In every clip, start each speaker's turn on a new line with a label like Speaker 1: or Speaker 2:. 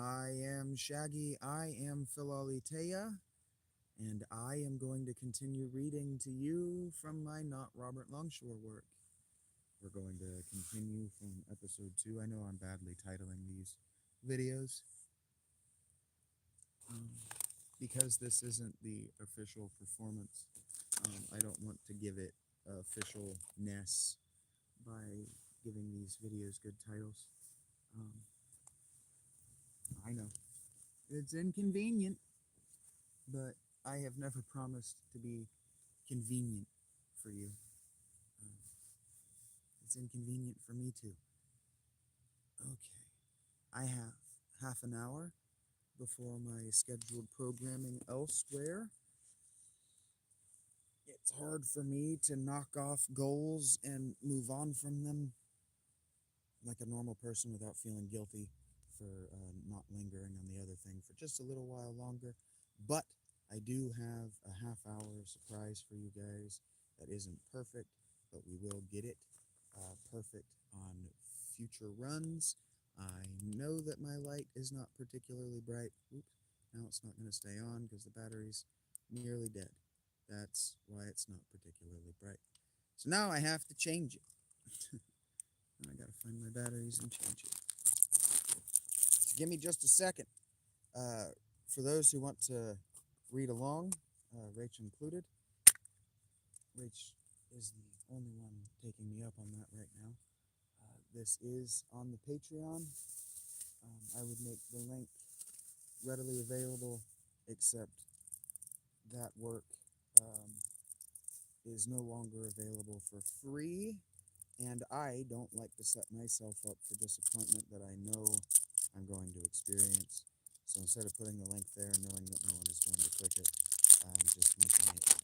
Speaker 1: I am Shaggy, I am Philalitea, and I am going to continue reading to you from my Not Robert Longshore work. We're going to continue from episode 2. I know I'm badly titling these videos um, because this isn't the official performance. I don't want to give it officialness by giving these videos good titles. Um, I know it's inconvenient, but I have never promised to be convenient for you. Uh, it's inconvenient for me too. Okay, I have half an hour before my scheduled programming elsewhere. It's hard for me to knock off goals and move on from them like a normal person without feeling guilty for not lingering on the other thing for just a little while longer. But I do have a half hour surprise for you guys that isn't perfect, but we will get it perfect on future runs. I know that my light is not particularly bright. Oops, now it's not going to stay on because the battery's nearly dead. That's why it's not particularly bright. So now I have to change it. I gotta find my batteries and change it. So give me just a second. For those who want to read along, Rach included. Rach is the only one taking me up on that right now. This is on the Patreon. I would make the link readily available, except that work is no longer available for free. And I don't like to set myself up for disappointment that I know I'm going to experience. So instead of putting the link there and knowing that no one is going to click it, I'm just making it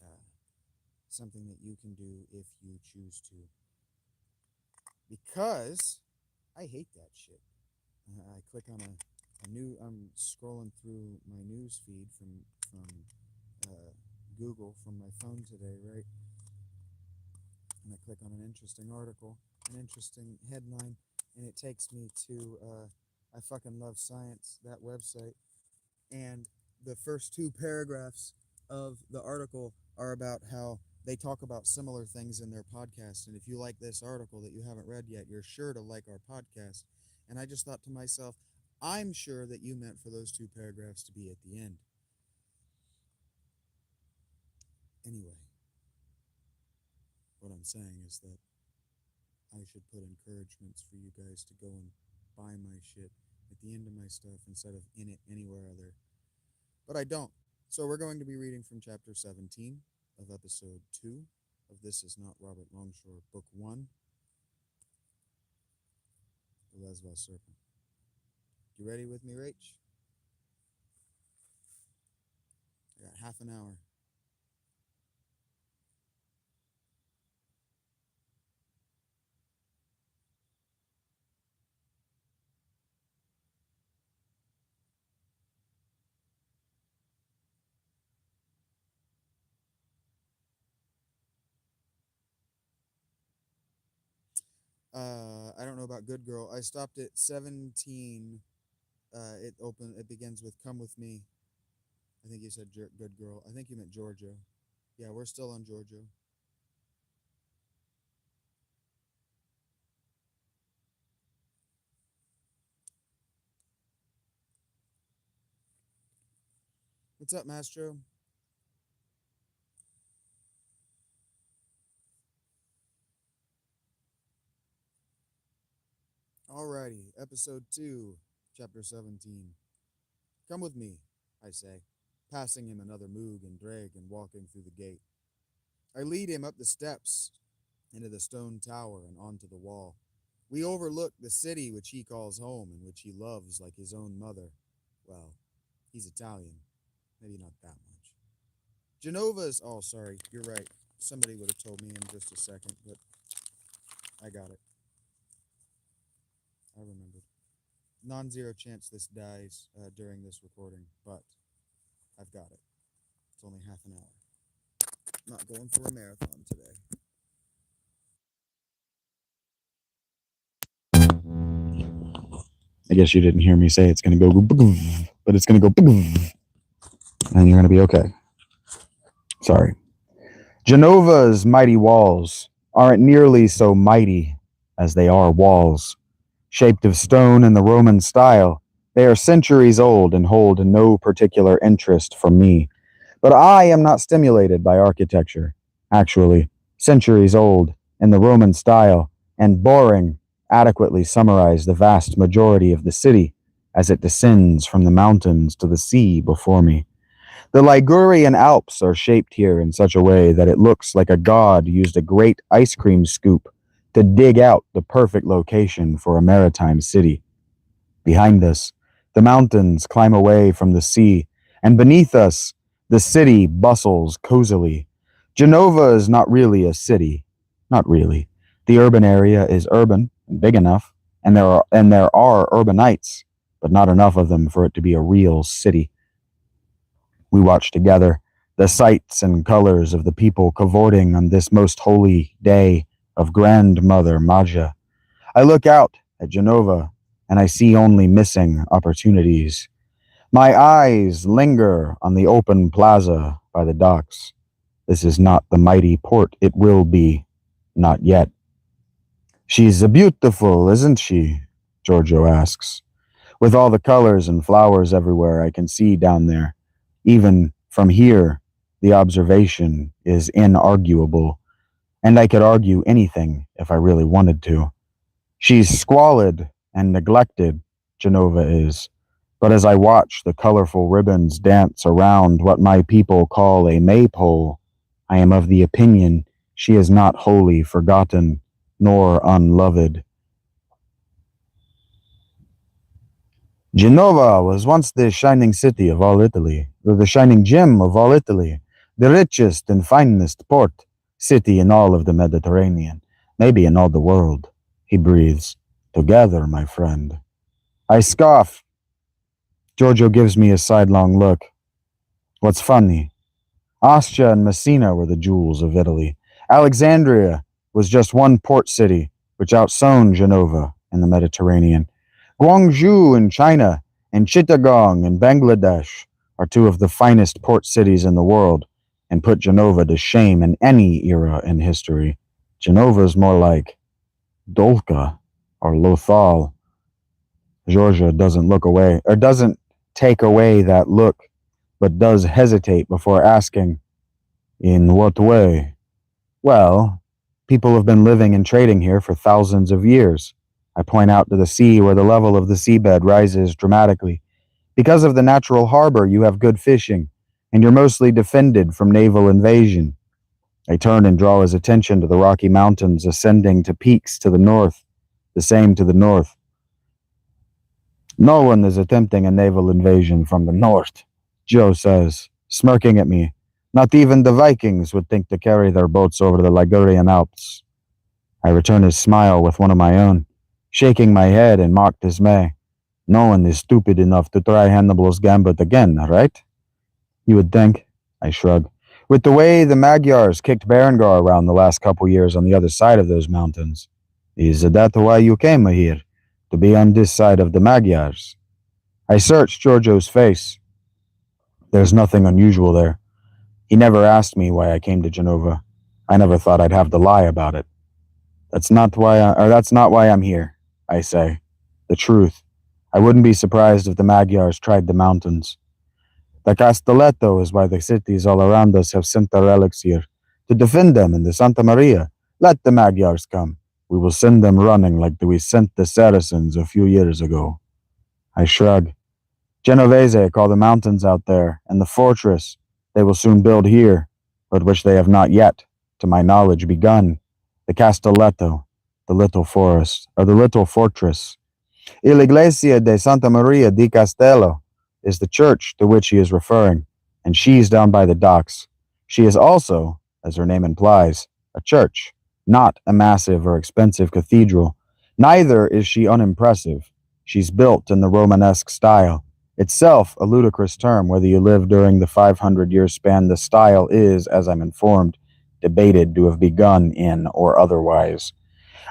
Speaker 1: something that you can do if you choose to. Because I hate that shit. I click on a new. I'm scrolling through my news feed from Google from my phone today, right? And I click on an interesting article, an interesting headline, and it takes me to I fucking love science, that website. And the first two paragraphs of the article are about how they talk about similar things in their podcast. And if you like this article that you haven't read yet, you're sure to like our podcast. And I just thought to myself, I'm sure that you meant for those two paragraphs to be at the end. Anyway, what I'm saying is that I should put encouragements for you guys to go and buy my shit at the end of my stuff instead of in it anywhere other. But I don't. So we're going to be reading from chapter 17 of episode 2 of This Is Not Robert Longshore, book 1, The Lesva Serpent. You ready with me, Rach? I got half an hour. I don't know about Good Girl. I stopped at 17. It begins with "Come with me." I think you said Good Girl. I think you meant Giorgio. Yeah, we're still on Giorgio. What's up, Mastro? Alrighty, episode 2, chapter 17. Come with me, I say, passing him another moog and drag and walking through the gate. I lead him up the steps into the stone tower and onto the wall. We overlook the city which he calls home and which he loves like his own mother. Well, he's Italian. Maybe not that much. Genova's. Oh, sorry, you're right. Somebody would have told me in just a second, but I got it. I remembered. Non-zero chance this dies during this recording, but I've got it. It's only half an hour. Not going for a marathon today. I guess you didn't hear me say it's going to go, but it's going to go, and you're going to be okay. Sorry. Genova's mighty walls aren't nearly so mighty as they are walls. Shaped of stone in the Roman style, they are centuries old and hold no particular interest for me. But I am not stimulated by architecture. Actually, centuries old, in the Roman style, and boring, adequately summarize the vast majority of the city as it descends from the mountains to the sea before me. The Ligurian Alps are shaped here in such a way that it looks like a god used a great ice cream scoop to dig out the perfect location for a maritime city. Behind us, the mountains climb away from the sea, and beneath us, the city bustles cozily. Genova is not really a city. Not really. The urban area is urban and big enough, and there are urbanites, but not enough of them for it to be a real city. We watch together the sights and colors of the people cavorting on this most holy day of Grandmother Maja. I look out at Genova, and I see only missing opportunities. My eyes linger on the open plaza by the docks. This is not the mighty port it will be. Not yet. She's beautiful, isn't she? Giorgio asks. With all the colors and flowers everywhere I can see down there. Even from here, the observation is inarguable, and I could argue anything if I really wanted to. She's squalid and neglected, Genova is, but as I watch the colorful ribbons dance around what my people call a maypole, I am of the opinion she is not wholly forgotten nor unloved. Genova was once the shining city of all Italy, the shining gem of all Italy, the richest and finest port city in all of the Mediterranean, maybe in all the world. He breathes. Together, my friend. I scoff. Giorgio gives me a sidelong look. What's funny? Ostia and Messina were the jewels of Italy. Alexandria was just one port city, which outshone Genova in the Mediterranean. Guangzhou in China and Chittagong in Bangladesh are two of the finest port cities in the world and put Genova to shame in any era in history. Genova's more like Dolca or Lothal. Georgia doesn't look away, or doesn't take away that look, but does hesitate before asking, in what way? Well, people have been living and trading here for thousands of years. I point out to the sea where the level of the seabed rises dramatically. Because of the natural harbor, you have good fishing, and you're mostly defended from naval invasion. I turn and draw his attention to the Rocky Mountains ascending to peaks to the north, the same to the north. No one is attempting a naval invasion from the north, Joe says, smirking at me. Not even the Vikings would think to carry their boats over the Ligurian Alps. I return his smile with one of my own, shaking my head in mock dismay. No one is stupid enough to try Hannibal's gambit again, right? You would think, I shrug. With the way the Magyars kicked Berengar around the last couple years on the other side of those mountains. Is that why you came here? To be on this side of the Magyars? I searched Giorgio's face. There's nothing unusual there. He never asked me why I came to Genova. I never thought I'd have to lie about it. That's not why I'm here, I say. The truth. I wouldn't be surprised if the Magyars tried the mountains. The Castelletto is why the cities all around us have sent their relics here. To defend them in the Santa Maria. Let the Magyars come. We will send them running like we sent the Saracens a few years ago. I shrug. Genovese call the mountains out there, and the fortress they will soon build here, but which they have not yet, to my knowledge, begun. The Castelletto, the little forest, or the little fortress. Il Iglesia de Santa Maria di Castello is the church to which he is referring, and she's down by the docks. She is also, as her name implies, a church, not a massive or expensive cathedral. Neither is she unimpressive. She's built in the Romanesque style, itself a ludicrous term whether you live during the 500-year span the style is, as I'm informed, debated to have begun in or otherwise.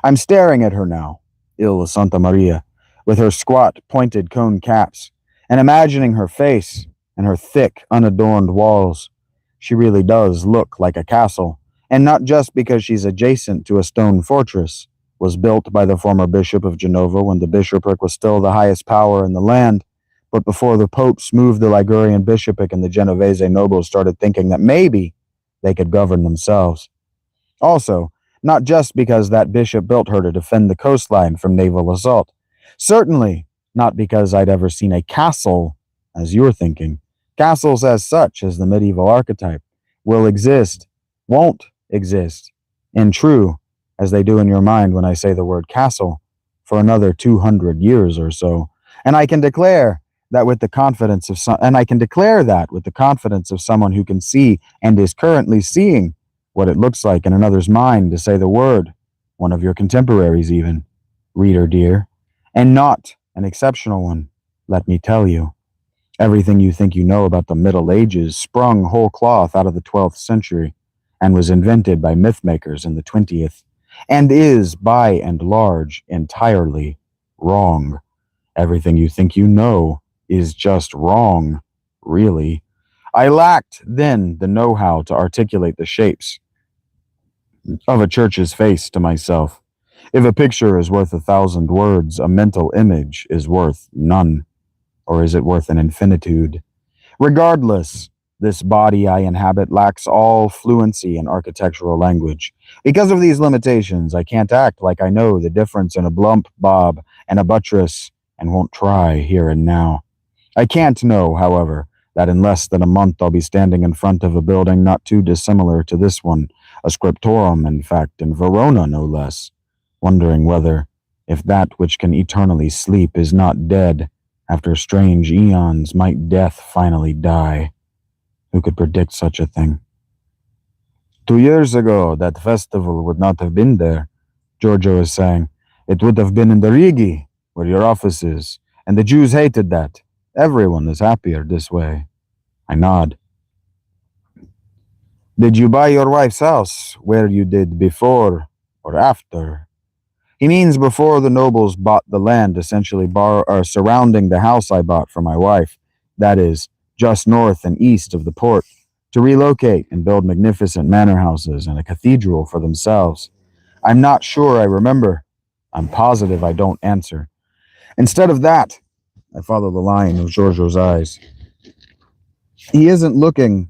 Speaker 1: I'm staring at her now, Il Santa Maria,
Speaker 2: with her squat, pointed cone caps, and imagining her face and her thick, unadorned walls. She really does look like a castle, and not just because she's adjacent to a stone fortress. Was built by the former Bishop of Genova when the bishopric was still the highest power in the land, but before the popes moved the Ligurian bishopric and the Genovese nobles started thinking that maybe they could govern themselves. Also, not just because that bishop built her to defend the coastline from naval assault. Certainly not because I'd ever seen a castle, as you're thinking. Castles as such, as the medieval archetype, will exist, won't exist, and true, as they do in your mind when I say the word castle, for another 200 years or so. And I can declare that with the confidence of someone who can see and is currently seeing what it looks like in another's mind to say the word, one of your contemporaries even, reader dear, and not an exceptional one, let me tell you. Everything you think you know about the Middle Ages sprung whole cloth out of the 12th century and was invented by mythmakers in the 20th, and is, by and large, entirely wrong. Everything you think you know is just wrong, really. I lacked then the know how to articulate the shapes of a church's face to myself. If a picture is worth 1,000 words, a mental image is worth none. Or is it worth an infinitude? Regardless, this body I inhabit lacks all fluency in architectural language. Because of these limitations, I can't act like I know the difference in a blump bob and a buttress, and won't try here and now. I can't know, however, that in less than a month I'll be standing in front of a building not too dissimilar to this one, a scriptorum, in fact, in Verona, no less, wondering whether, if that which can eternally sleep is not dead, after strange eons might death finally die. Who could predict such a thing? 2 years ago, that festival would not have been there, Giorgio is saying. It would have been in the Rigi, where your office is, and the Jews hated that. Everyone is happier this way. I nod. Did you buy your wife's house where you did before or after? He means before the nobles bought the land essentially surrounding the house I bought for my wife, that is, just north and east of the port, to relocate and build magnificent manor houses and a cathedral for themselves. I'm not sure I remember. I'm positive I don't answer. Instead of that, I follow the line of Giorgio's eyes. He isn't looking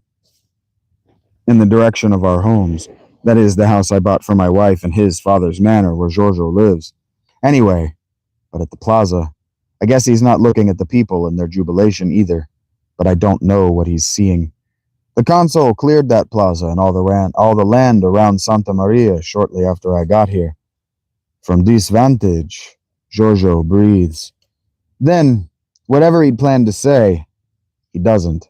Speaker 2: in the direction of our homes. That is, the house I bought for my wife and his father's manor where Giorgio lives. Anyway, but at the plaza, I guess he's not looking at the people and their jubilation either, but I don't know what he's seeing. The consul cleared that plaza and all the land around Santa Maria shortly after I got here. From this vantage, Giorgio breathes. Then, whatever he'd planned to say, he doesn't.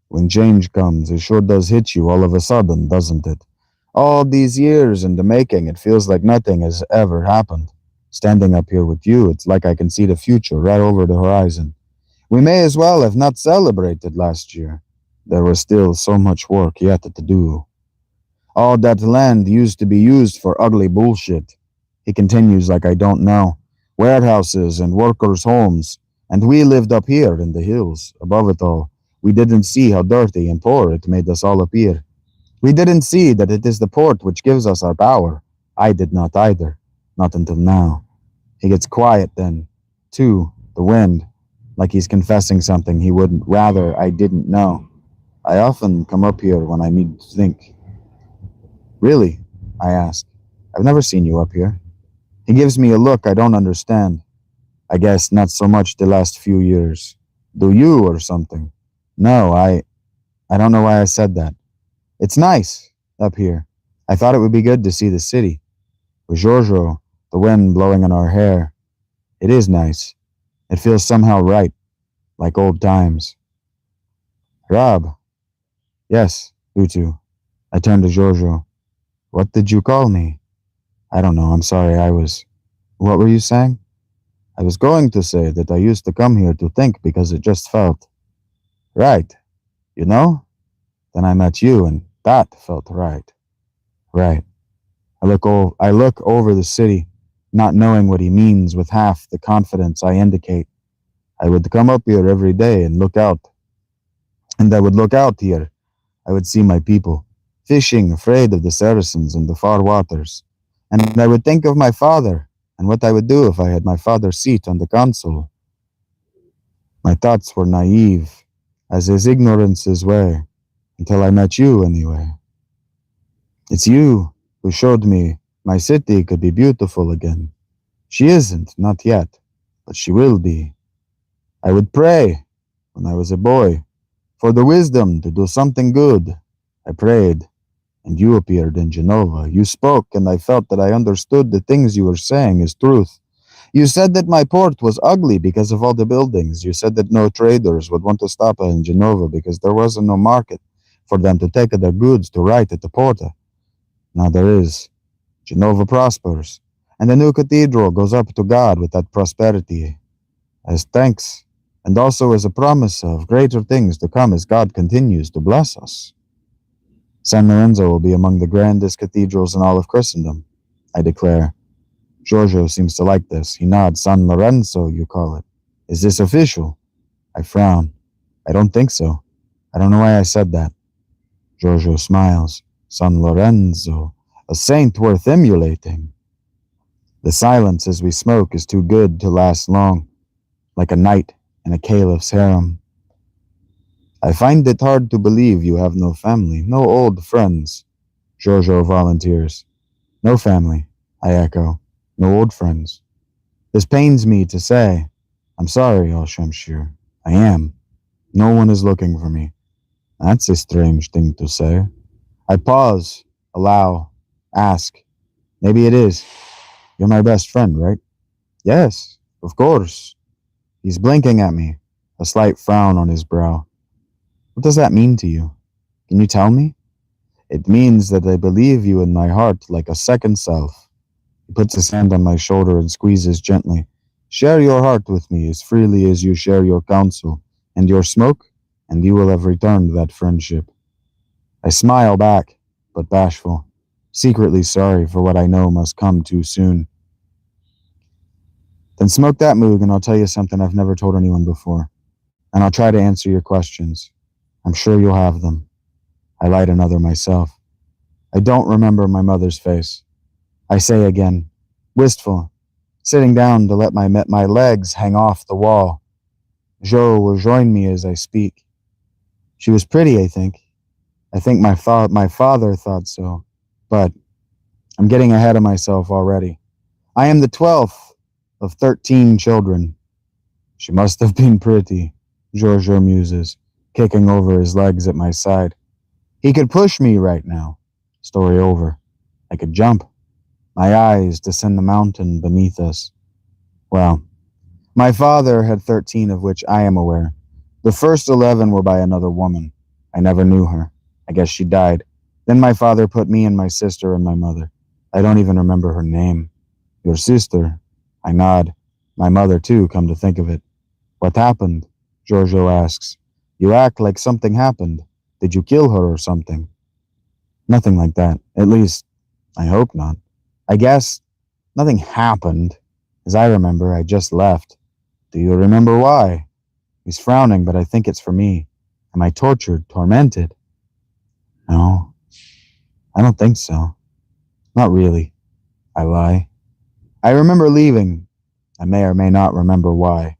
Speaker 2: When change comes, it sure does hit you all of a sudden, doesn't it? All these years in the making, it feels like nothing has ever happened. Standing up here with you, it's like I can see the future right over the horizon. We may as well have not celebrated last year. There was still so much work yet to do. All that land used to be used for ugly bullshit. He continues like I don't know. Warehouses and workers' homes. And we lived up here in the hills, above it all. We didn't see how dirty and poor it made us all appear. We didn't see that it is the port which gives us our power. I did not either. Not until now. He gets quiet then. Too, the wind. Like he's confessing something he wouldn't rather I didn't know. I often come up here when I need to think. Really? I ask. I've never seen you up here. He gives me a look I don't understand. I guess not so much the last few years. Do you or something? No, I don't know why I said that. It's nice up here. I thought it would be good to see the city. With Giorgio, the wind blowing in our hair. It is nice. It feels somehow right, like old times. Rob. Yes, Utu. I turned to Giorgio. What did you call me? I don't know. I'm sorry. What were you saying? I was going to say that I used to come here to think because it just felt right. You know? Then I met you and that felt right. Right. I look over the city. not knowing what he means with half the confidence I indicate. I would come up here every day and look out, and I would look out here. I would see my people, fishing, afraid of the Saracens in the far waters. And I would think of my father, and what I would do if I had my father's seat on the council. My thoughts were naive, as his ignorances were, until I met you anyway. It's you who showed me my city could be beautiful again. She isn't, not yet, but she will be. I would pray, when I was a boy, for the wisdom to do something good. I prayed, and you appeared in Genova. You spoke, and I felt that I understood the things you were saying as truth. You said that my port was ugly because of all the buildings. You said that no traders would want to stop in Genova because there wasn't no market for them to take their goods to right at the port. Now there is. Genova prospers, and the new cathedral goes up to God with that prosperity as thanks, and also as a promise of greater things to come as God continues to bless us. San Lorenzo will be among the grandest cathedrals in all of Christendom, I declare. Giorgio seems to like this. He nods. San Lorenzo, you call it. Is this official? I frown. I don't think so. I don't know why I said that. Giorgio smiles. San Lorenzo, a saint worth emulating. The silence as we smoke is too good to last long, like a night in a caliph's harem. I find it hard to believe you have no family, no old friends. Giorgio volunteers. No family, I echo. No old friends. This pains me to say. I'm sorry, Al-Shamshir. I am. No one is looking for me. That's a strange thing to say. I pause, allow, ask. Maybe it is. You're my best friend, right? Yes, of course. He's blinking at me, a slight frown on his brow. What does that mean to you? Can you tell me? It means that I believe you in my heart like a second self. He puts his hand on my shoulder and squeezes gently. Share your heart with me as freely as you share your counsel and your smoke, and you will have returned that friendship. I smile back, but bashful, secretly sorry for what I know must come too soon. Then smoke that moog and I'll tell you something I've never told anyone before, and I'll try to answer your questions. I'm sure you'll have them. I light another myself. I don't remember my mother's face. I say again, wistful, sitting down to let my legs hang off the wall. Jo will join me as I speak. She was pretty, I think. I think my father thought so. But I'm getting ahead of myself already. I am the 12th of 13 children. She must have been pretty, Giorgio muses, kicking over his legs at my side. He could push me right now. Story over. I could jump. My eyes descend the mountain beneath us. Well, my father had 13 of which I am aware. The first 11 were by another woman. I never knew her. I guess she died. Then my father put me and my sister and my mother. I don't even remember her name. Your sister. I nod. My mother, too, come to think of it. What happened? Giorgio asks. You act like something happened. Did you kill her or something? Nothing like that. At least, I hope not. I guess nothing happened. As I remember, I just left. Do you remember why? He's frowning, but I think it's for me. Am I tortured, tormented? No, I don't think so. Not really. I lie. I remember leaving. I may or may not remember why.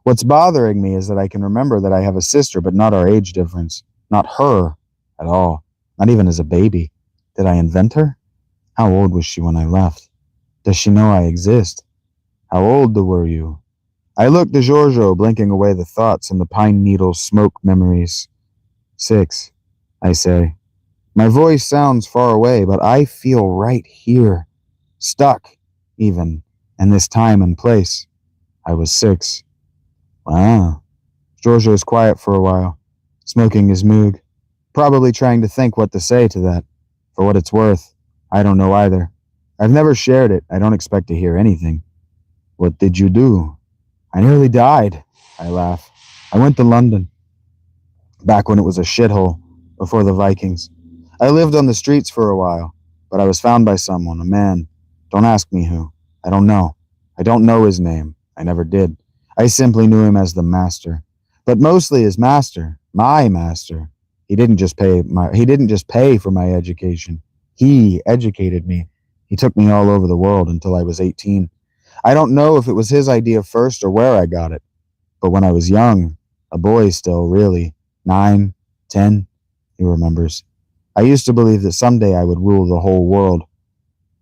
Speaker 2: What's bothering me is that I can remember that I have a sister, but not our age difference. Not her at all. Not even as a baby. Did I invent her? How old was she when I left? Does she know I exist? How old were you? I looked at Giorgio, blinking away the thoughts and the pine needle smoke memories. 6, I say. My voice sounds far away, but I feel right here. Stuck, even, in this time and place. I was 6. Wow. Giorgio's quiet for a while, smoking his moog, probably trying to think what to say to that. For what it's worth, I don't know either. I've never shared it. I don't expect to hear anything. What did you do? I nearly died. I laugh. I went to London. Back when it was a shithole, before the Vikings. I lived on the streets for a while, but I was found by someone, a man. Don't ask me who. I don't know. I don't know his name. I never did. I simply knew him as the master. But mostly as master, my master. He didn't just pay for my education. He educated me. He took me all over the world until I was 18. I don't know if it was his idea first or where I got it, but when I was young, a boy still, really, 9, 10, he remembers, I used to believe that someday I would rule the whole world.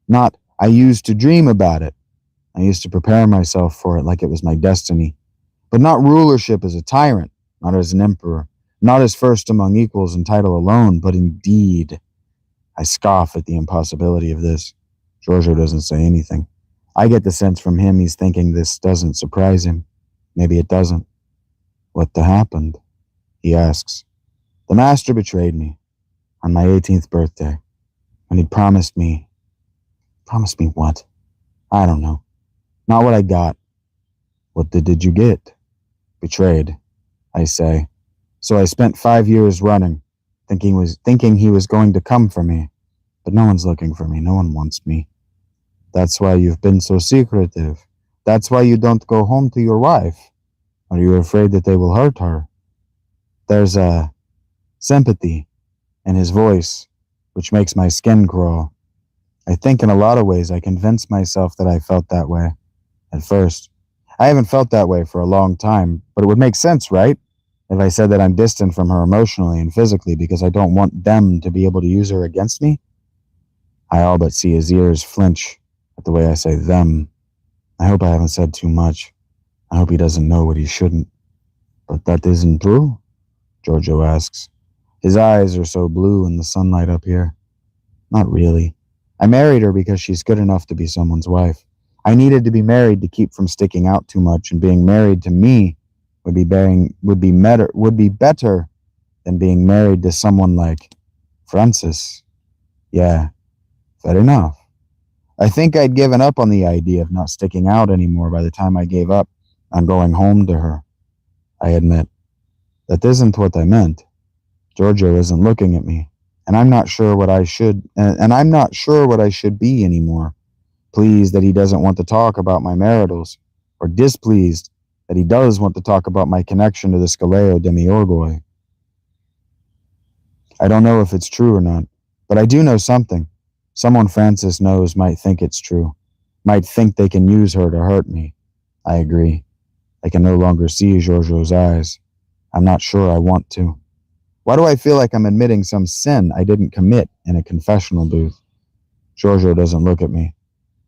Speaker 2: Not, I used to dream about it. I used to prepare myself for it like it was my destiny. But not rulership as a tyrant, not as an emperor, not as first among equals in title alone, but indeed. I scoff at the impossibility of this. Giorgio doesn't say anything. I get the sense from him he's thinking this doesn't surprise him. Maybe it doesn't. What happened? He asks. The master betrayed me on my 18th birthday when he promised me. Promised me what? I don't know. Not what I got. What did you get? Betrayed, I say. So I spent 5 years running, thinking he was going to come for me. But no one's looking for me. No one wants me. That's why you've been so secretive. That's why you don't go home to your wife. Are you afraid that they will hurt her? There's a sympathy in his voice, which makes my skin crawl. I think in a lot of ways I convinced myself that I felt that way at first. I haven't felt that way for a long time, but it would make sense, right? If I said that I'm distant from her emotionally and physically because I don't want them to be able to use her against me. I all but see his ears flinch at the way I say them. I hope I haven't said too much. I hope he doesn't know what he shouldn't. But that isn't true? Giorgio asks. His eyes are so blue in the sunlight up here. Not really. I married her because she's good enough to be someone's wife. I needed to be married to keep from sticking out too much, and being married to me would be better than being married to someone like Francis. Yeah, fair enough. I think I'd given up on the idea of not sticking out anymore by the time I gave up on going home to her. I admit, that isn't what I meant. Giorgio isn't looking at me, and I'm not sure what I should be anymore. Pleased that he doesn't want to talk about my maritals, or displeased that he does want to talk about my connection to the Scaleo Demiurgoi. I don't know if it's true or not, but I do know something. Someone Francis knows might think it's true, might think they can use her to hurt me. I agree. I can no longer see Giorgio's eyes. I'm not sure I want to. Why do I feel like I'm admitting some sin I didn't commit in a confessional booth? Giorgio doesn't look at me,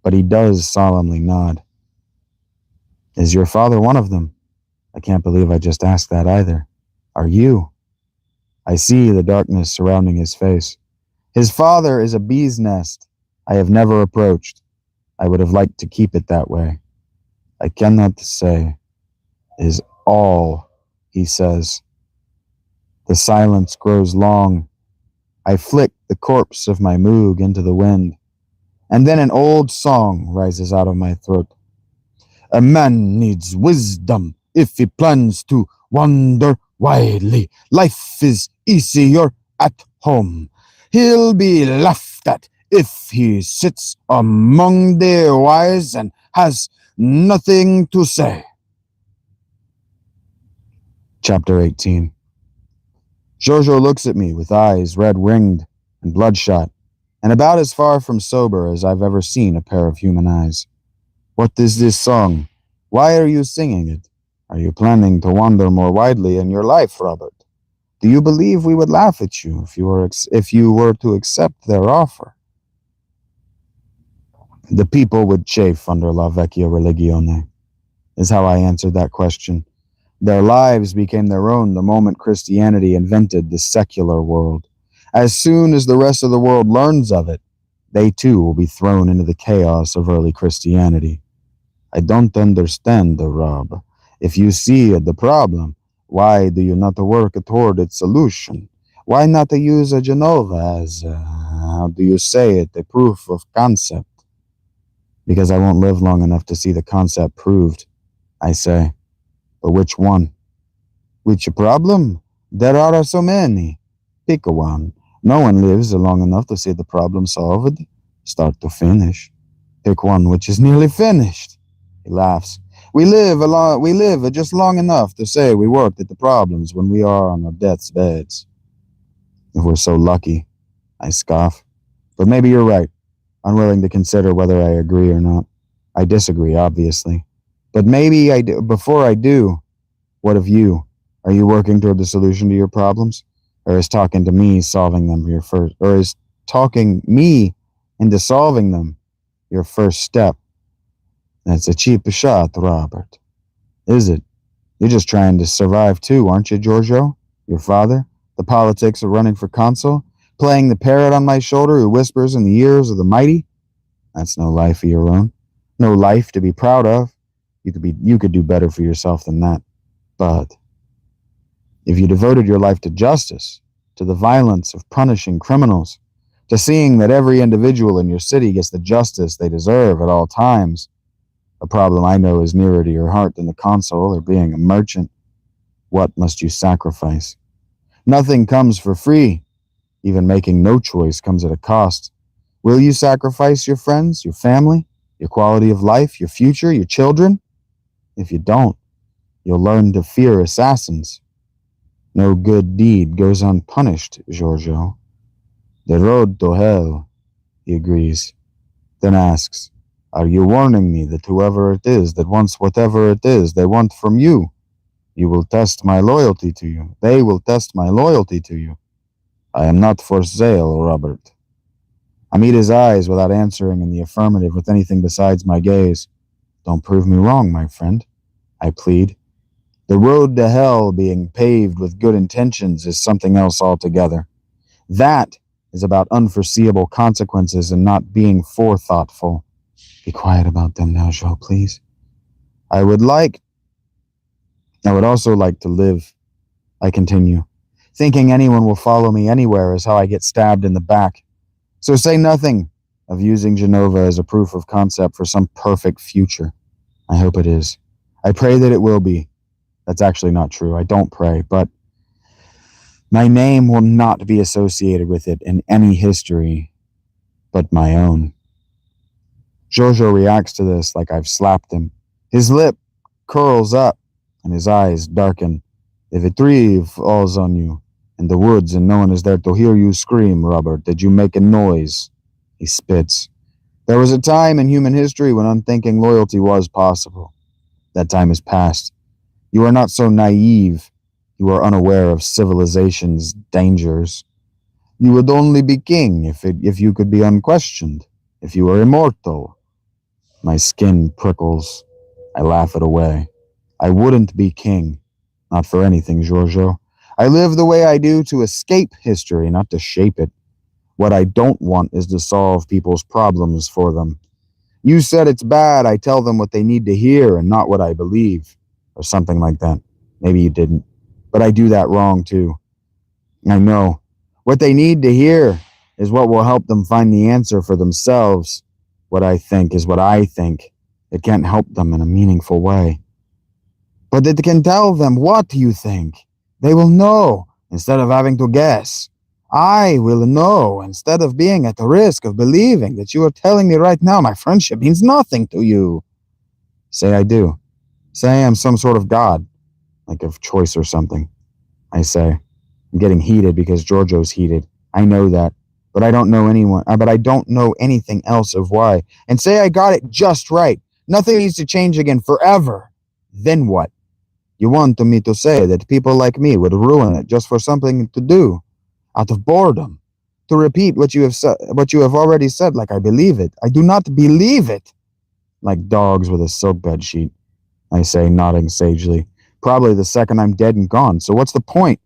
Speaker 2: but he does solemnly nod. Is your father one of them? I can't believe I just asked that either. Are you? I see the darkness surrounding his face. His father is a bee's nest I have never approached. I would have liked to keep it that way. I cannot say, is all, he says. The silence grows long. I flick the corpse of my moog into the wind, and then an old song rises out of my throat. A man needs wisdom if he plans to wander widely. Life is easier at home. He'll be laughed at if he sits among the wise and has nothing to say. Chapter 18. Giorgio looks at me with eyes red-ringed and bloodshot, and about as far from sober as I've ever seen a pair of human eyes. What is this song? Why are you singing it? Are you planning to wander more widely in your life, Robert? Do you believe we would laugh at you if you were to accept their offer? The people would chafe under La Vecchia Religione, is how I answered that question. Their lives became their own the moment Christianity invented the secular world. As soon as the rest of the world learns of it, they too will be thrown into the chaos of early Christianity. I don't understand, Rob. If you see the problem, why do you not work toward its solution? Why not use a Genova as, how do you say it, a proof of concept? Because I won't live long enough to see the concept proved, I say. But which one? Which problem? There are so many. Pick one. No one lives long enough to see the problem solved, start to finish. Pick one which is nearly finished. He laughs. We live just long enough to say we worked at the problems when we are on our death's beds. If we're so lucky, I scoff. But maybe you're right, unwilling to consider whether I agree or not. I disagree, obviously. But maybe I do. Before I do, what of you? Are you working toward the solution to your problems? Or is talking to me solving them your first, or is talking me into solving them your first step? That's a cheap shot, Robert. Is it? You're just trying to survive too, aren't you, Giorgio? Your father? The politics of running for consul? Playing the parrot on my shoulder who whispers in the ears of the mighty? That's no life of your own. No life to be proud of. You could do better for yourself than that. But if you devoted your life to justice, to the violence of punishing criminals, to seeing that every individual in your city gets the justice they deserve at all times, a problem I know is nearer to your heart than the consul or being a merchant, what must you sacrifice? Nothing comes for free. Even making no choice comes at a cost. Will you sacrifice your friends, your family, your quality of life, your future, your children? If you don't, you'll learn to fear assassins. No good deed goes unpunished, Giorgio. The road to hell, he agrees, then asks, are you warning me that whoever it is that wants whatever it is they want from you, you will test my loyalty to you? They will test my loyalty to you. I am not for sale, Robert. I meet his eyes without answering in the affirmative with anything besides my gaze. Don't prove me wrong, my friend, I plead. The road to hell being paved with good intentions is something else altogether. That is about unforeseeable consequences and not being forethoughtful. Be quiet about them now, Joe, please. I would also like to live, I continue. Thinking anyone will follow me anywhere is how I get stabbed in the back. So say nothing of using Genova as a proof of concept for some perfect future. I hope it is. I pray that it will be. That's actually not true. I don't pray, but my name will not be associated with it in any history but my own. Giorgio reacts to this like I've slapped him. His lip curls up and his eyes darken. If a tree falls on you in the woods and no one is there to hear you scream, Robert, did you make a noise? He spits. There was a time in human history when unthinking loyalty was possible. That time is past. You are not so naive. You are unaware of civilization's dangers. You would only be king if you could be unquestioned, if you were immortal. My skin prickles. I laugh it away. I wouldn't be king. Not for anything, Giorgio. I live the way I do to escape history, not to shape it. What I don't want is to solve people's problems for them. You said it's bad I tell them what they need to hear and not what I believe, or something like that. Maybe you didn't. But I do that wrong, too. I know. What they need to hear is what will help them find the answer for themselves. What I think is what I think. It can't help them in a meaningful way. But it can tell them what you think. They will know instead of having to guess. I will know instead of being at the risk of believing that you are telling me right now my friendship means nothing to you. Say I do. Say I am some sort of god, like of choice or something. I say. I'm getting heated because Giorgio's heated. I know that. But I don't know anything else of why. And say I got it just right. Nothing needs to change again forever. Then what? You want me to say that people like me would ruin it just for something to do, out of boredom, to repeat what you have already said like I believe it. I do not believe it. Like dogs with a silk bed sheet, I say, nodding sagely. Probably the second I'm dead and gone, so what's the point?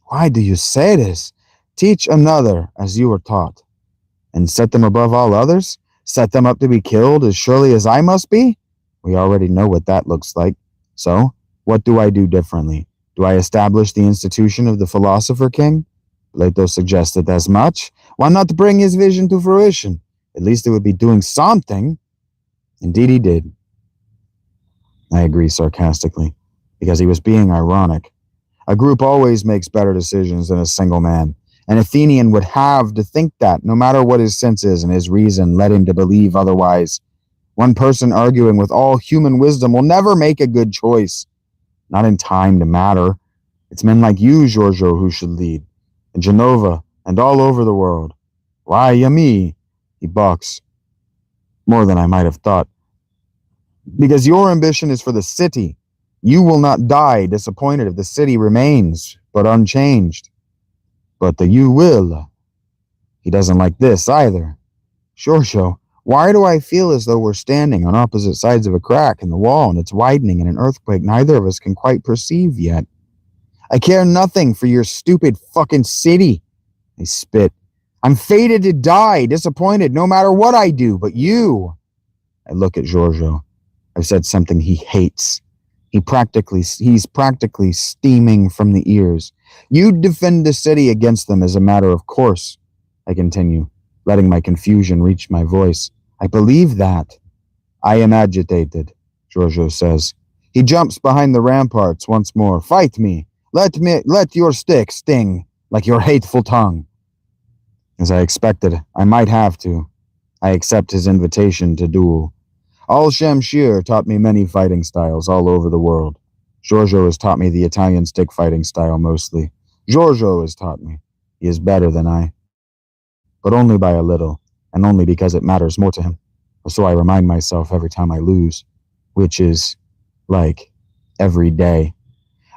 Speaker 2: Why do you say this? Teach another as you were taught. And set them above all others? Set them up to be killed as surely as I must be? We already know what that looks like. So, what do I do differently? Do I establish the institution of the philosopher king? Plato suggested as much. Why not bring his vision to fruition? At least it would be doing something. Indeed he did. I agree sarcastically, because he was being ironic. A group always makes better decisions than a single man. An Athenian would have to think that, no matter what his senses and his reason led him to believe otherwise. One person arguing with all human wisdom will never make a good choice. Not in time to matter. It's men like you, Giorgio, who should lead. In Genova and all over the world. Why me? He balks. More than I might have thought. Because your ambition is for the city. You will not die disappointed if the city remains, but unchanged. But the you will. He doesn't like this either. Giorgio, why do I feel as though we're standing on opposite sides of a crack in the wall and it's widening in an earthquake neither of us can quite perceive yet? I care nothing for your stupid fucking city. I spit. I'm fated to die, disappointed, no matter what I do, but you. I look at Giorgio. I've said something he hates. He's practically steaming from the ears. You'd defend the city against them as a matter of course, I continue, letting my confusion reach my voice. I believe that. I am agitated, Giorgio says. He jumps behind the ramparts once more. Fight me. Let your stick sting like your hateful tongue. As I expected, I might have to. I accept his invitation to duel. Al-Shamshir taught me many fighting styles all over the world. Giorgio has taught me the Italian stick fighting style mostly. Giorgio has taught me. He is better than I. But only by a little, and only because it matters more to him. Or so I remind myself every time I lose, which is, like, every day.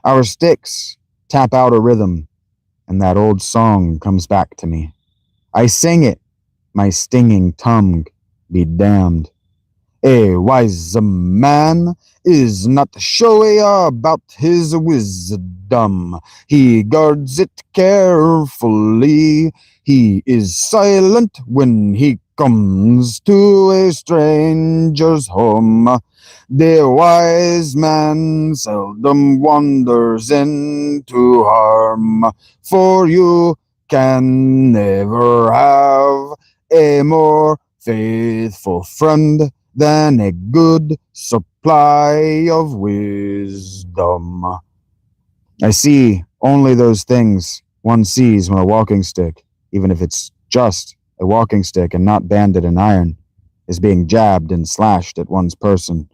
Speaker 2: Our sticks tap out a rhythm, and that old song comes back to me. I sing it, my stinging tongue be damned. A wise man is not showy about his wisdom. He guards it carefully. He is silent when he comes to a stranger's home. The wise man seldom wanders into harm, for you can never have a more faithful friend than a good supply of wisdom. I see only those things one sees when a walking stick, even if it's just a walking stick and not banded in iron, is being jabbed and slashed at one's person.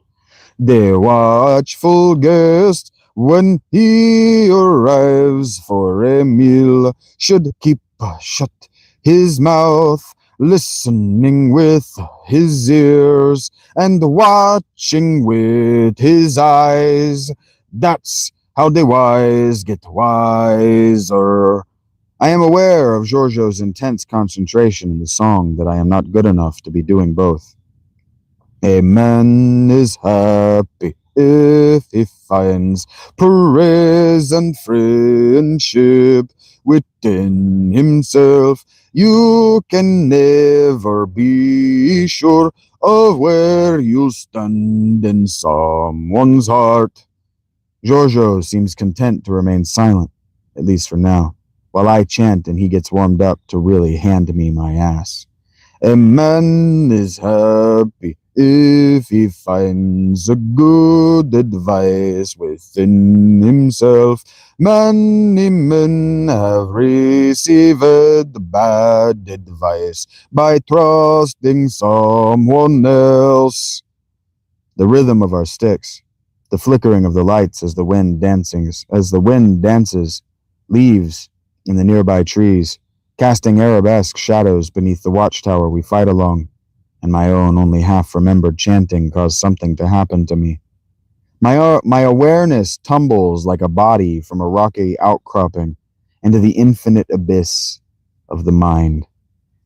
Speaker 2: The watchful guest, when he arrives for a meal, should keep shut his mouth, listening with his ears and watching with his eyes. That's how the wise get wiser. I am aware of Giorgio's intense concentration in the song that I am not good enough to be doing both. A man is happy if he finds praise and friendship within himself. You can never be sure of where you'll stand in someone's heart. Giorgio seems content to remain silent, at least for now, while I chant and he gets warmed up to really hand me my ass. A man is happy if he finds a good advice within himself. Many men have received bad advice by trusting someone else. The rhythm of our sticks, the flickering of the lights as the wind dances, leaves in the nearby trees, casting arabesque shadows beneath the watchtower we fight along, and my own only half-remembered chanting caused something to happen to me. My awareness tumbles like a body from a rocky outcropping into the infinite abyss of the mind.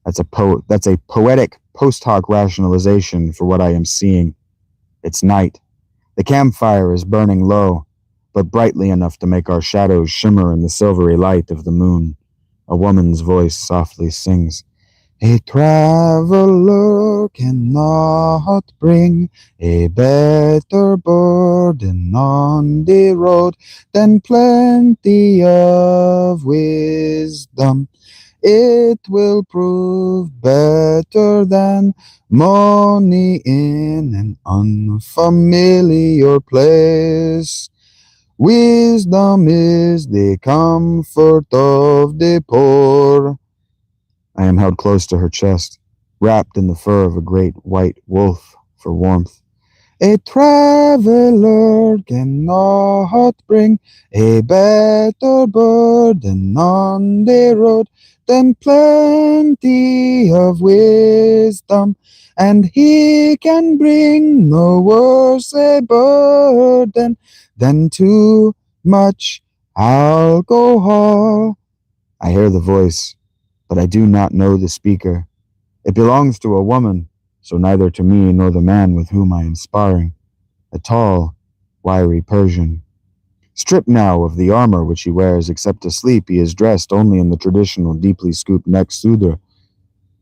Speaker 2: That's a poetic post hoc rationalization for what I am seeing. It's night. The campfire is burning low, but brightly enough to make our shadows shimmer in the silvery light of the moon. A woman's voice softly sings. A traveler cannot bring a better burden on the road than plenty of wisdom. It will prove better than money in an unfamiliar place. Wisdom is the comfort of the poor. I am held close to her chest, wrapped in the fur of a great white wolf for warmth. A traveler cannot bring a better burden on the road than plenty of wisdom, and he can bring no worse a burden than too much alcohol. I hear the voice, but I do not know the speaker. It belongs to a woman, so neither to me nor the man with whom I am sparring, a tall, wiry Persian. Stripped now of the armor which he wears, except to sleep, he is dressed only in the traditional deeply scooped neck sudra,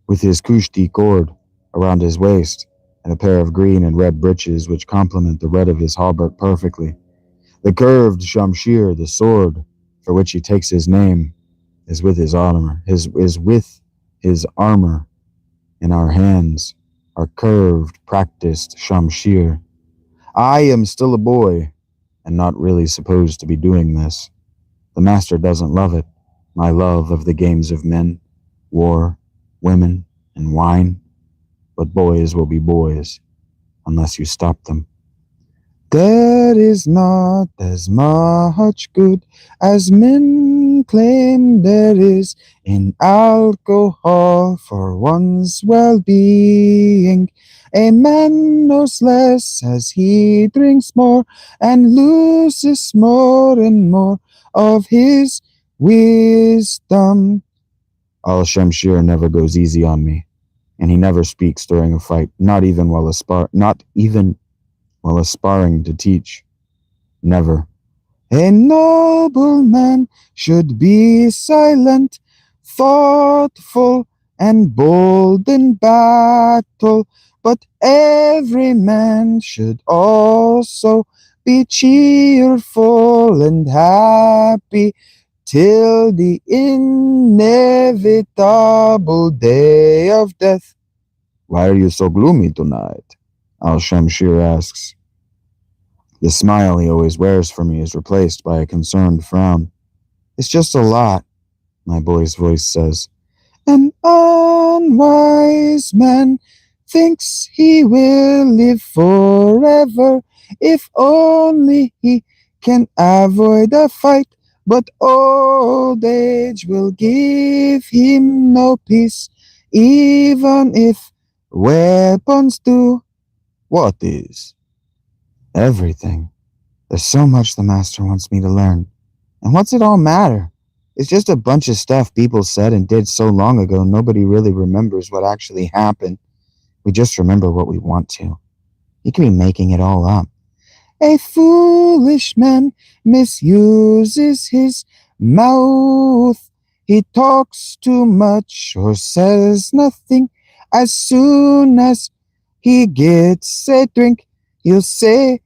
Speaker 2: with his kushti cord around his waist, and a pair of green and red breeches which complement the red of his hauberk perfectly. The curved shamshir, the sword for which he takes his name, is with his armor, in our hands, our curved, practiced shamshir. I am still a boy, and not really supposed to be doing this. The master doesn't love it, my love of the games of men, war, women, and wine. But boys will be boys, unless you stop them. There is not as much good as men claim there is in alcohol for one's well-being. A man knows less as he drinks more and loses more and more of his wisdom. Al Shamshir never goes easy on me, and he never speaks during a fight, not even while aspiring to teach. Never. A noble man should be silent, thoughtful, and bold in battle, but every man should also be cheerful and happy till the inevitable day of death. Why are you so gloomy tonight? Al Shamshir asks. The smile he always wears for me is replaced by a concerned frown. It's just a lot, my boy's voice says. An unwise man thinks he will live forever if only he can avoid a fight, but old age will give him no peace, even if weapons do. What is? Everything. There's so much the master wants me to learn. And what's it all matter? It's just a bunch of stuff people said and did so long ago nobody really remembers what actually happened. We just remember what we want to. You could be making it all up. A foolish man misuses his mouth. He talks too much or says nothing. As soon as he gets a drink, he'll say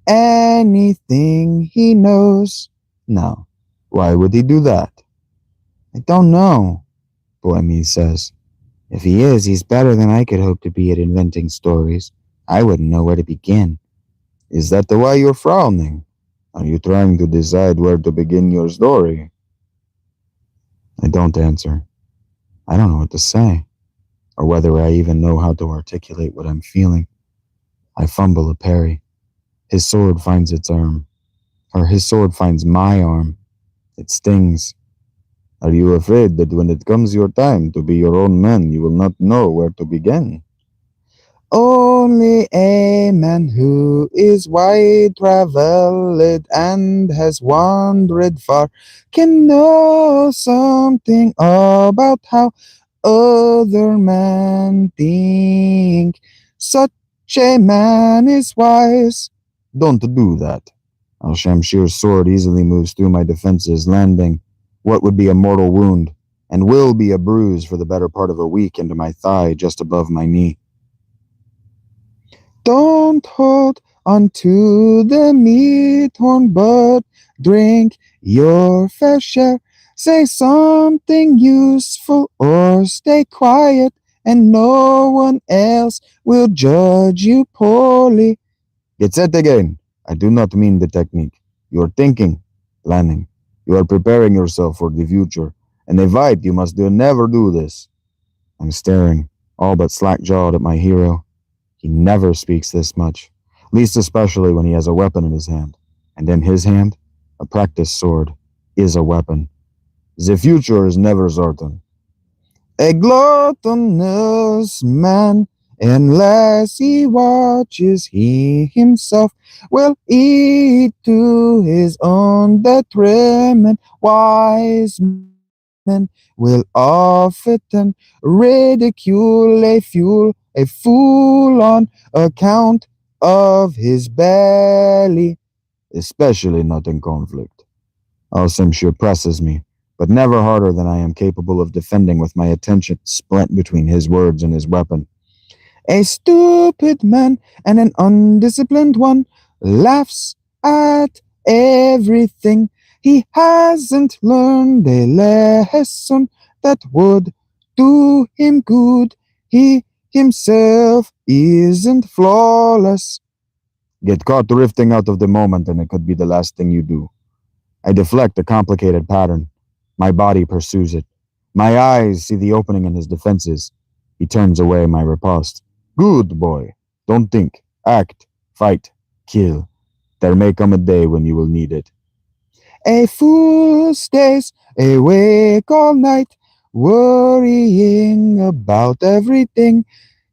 Speaker 2: anything he knows. No. Why would he do that? I don't know, Bohemi says. If he is, he's better than I could hope to be at inventing stories. I wouldn't know where to begin. Is that the why you're frowning? Are you trying to decide where to begin your story? I don't answer. I don't know what to say, or whether I even know how to articulate what I'm feeling. I fumble a parry. His sword finds its arm, or his sword finds my arm. It stings. Are you afraid that when it comes your time to be your own man, you will not know where to begin? Only a man who is wide traveled and has wandered far can know something about how other men think. Such a man is wise. Don't do that. Al Shamshir's sword easily moves through my defenses, landing what would be a mortal wound, and will be a bruise for the better part of a week into my thigh just above my knee. Don't hold on to the meat horn, but drink your fair share. Say something useful or stay quiet, and no one else will judge you poorly. Get set again. I do not mean the technique. You are thinking, planning. You are preparing yourself for the future. And a fight you must never do this. I'm staring, all but slack-jawed at my hero. He never speaks this much, least especially when he has a weapon in his hand. And in his hand, a practiced sword is a weapon. The future is never certain. A gluttonous man, unless he watches, he himself will eat to his own detriment. Wise men will often ridicule a fool on account of his belly, especially not in conflict. Al-Simshir presses me, but never harder than I am capable of defending with my attention split between his words and his weapon. A stupid man and an undisciplined one laughs at everything. He hasn't learned a lesson that would do him good. He himself isn't flawless. Get caught drifting out of the moment, and it could be the last thing you do. I deflect a complicated pattern. My body pursues it. My eyes see the opening in his defenses. He turns away my riposte. Good boy. Don't think. Act. Fight. Kill. There may come a day when you will need it. A fool stays awake all night, worrying about everything.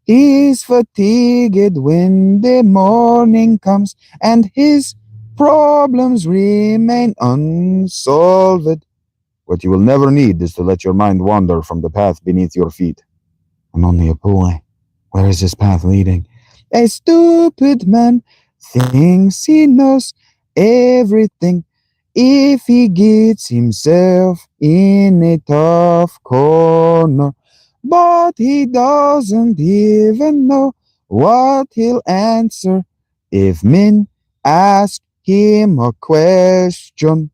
Speaker 2: He's fatigued when the morning comes, and his problems remain unsolved. What you will never need is to let your mind wander from the path beneath your feet. I'm only a boy. Where is this path leading? A stupid man thinks he knows everything. If he gets himself in a tough corner, but he doesn't even know what he'll answer if men ask him a question.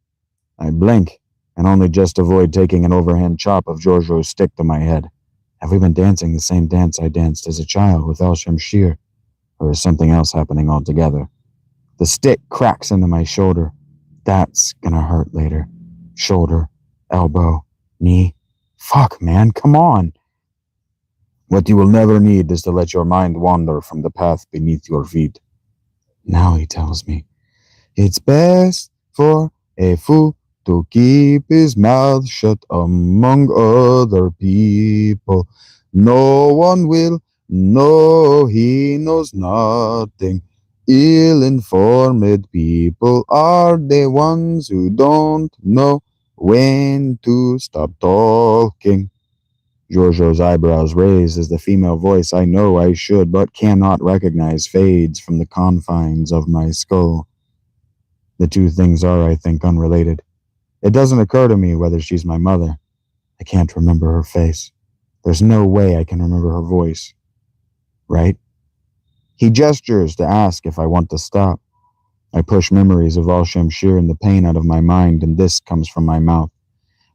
Speaker 2: I blink and only just avoid taking an overhand chop of Giorgio's stick to my head. Have we been dancing the same dance I danced as a child with Al-Shamshir, or is something else happening altogether? The stick cracks into my shoulder. That's gonna hurt later. Shoulder, elbow, knee. Fuck, man, come on. What you will never need is to let your mind wander from the path beneath your feet. Now he tells me, it's best for a fool to keep his mouth shut among other people. No one will know he knows nothing. Ill-informed people are the ones who don't know when to stop talking. Giorgio's eyebrows raise as the female voice I know I should but cannot recognize fades from the confines of my skull. The two things are, I think, unrelated. It doesn't occur to me whether she's my mother. I can't remember her face. There's no way I can remember her voice. Right? He gestures to ask if I want to stop. I push memories of Al-Shamshir and the pain out of my mind, and this comes from my mouth.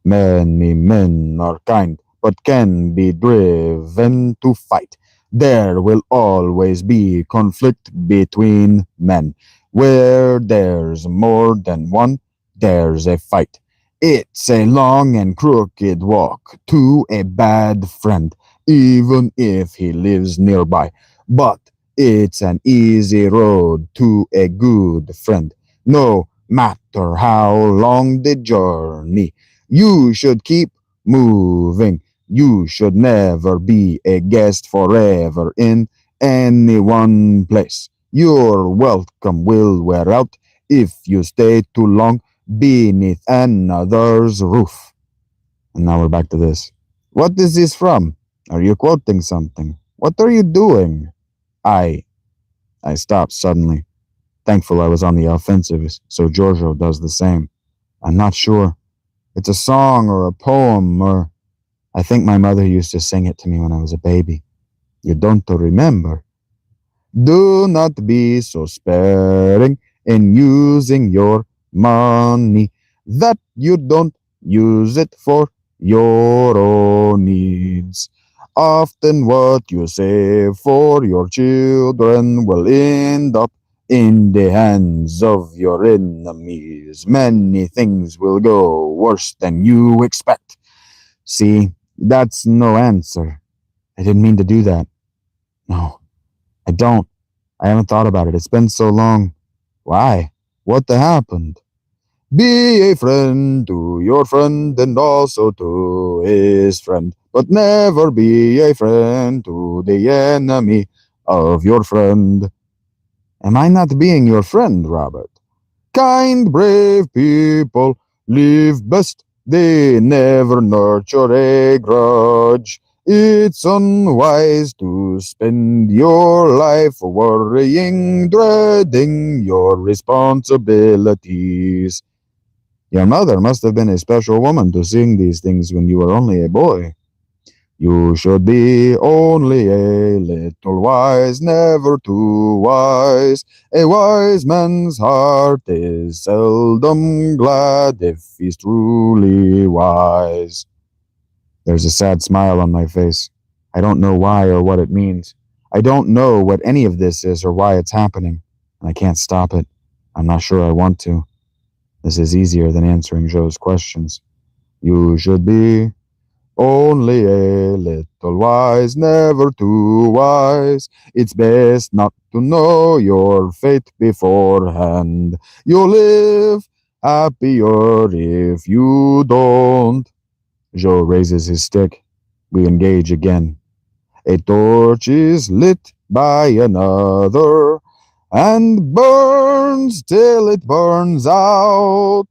Speaker 2: Many men are kind, but can be driven to fight. There will always be conflict between men. Where there's more than one, there's a fight. It's a long and crooked walk to a bad friend, even if he lives nearby. But it's an easy road to a good friend, no matter how long the journey. You should keep moving. You should never be a guest forever in any one place. Your welcome will wear out if you stay too long beneath another's roof. And now we're back to this. What is this from? Are you quoting something? What are you doing? I stopped suddenly, thankful I was on the offensive, so Giorgio does the same. I'm not sure. It's a song or a poem, or I think my mother used to sing it to me when I was a baby. You don't remember? Do not be so sparing in using your money that you don't use it for your own needs. Often what you save for your children will end up in the hands of your enemies. Many things will go worse than you expect. See, that's no answer. I didn't mean to do that. No, I don't. I haven't thought about it. It's been so long. Why? What happened? Be a friend to your friend and also to his friend, but never be a friend to the enemy of your friend. Am I not being your friend, Robert? Kind, brave people live best. They never nurture a grudge. It's unwise to spend your life worrying, dreading your responsibilities. Your mother must have been a special woman to sing these things when you were only a boy. You should be only a little wise, never too wise. A wise man's heart is seldom glad if he's truly wise. There's a sad smile on my face. I don't know why or what it means. I don't know what any of this is or why it's happening, and I can't stop it. I'm not sure I want to. This is easier than answering Joe's questions. You should be only a little wise, never too wise. It's best not to know your fate beforehand. You'll live happier if you don't. Joe raises his stick. We engage again. A torch is lit by another and burns till it burns out.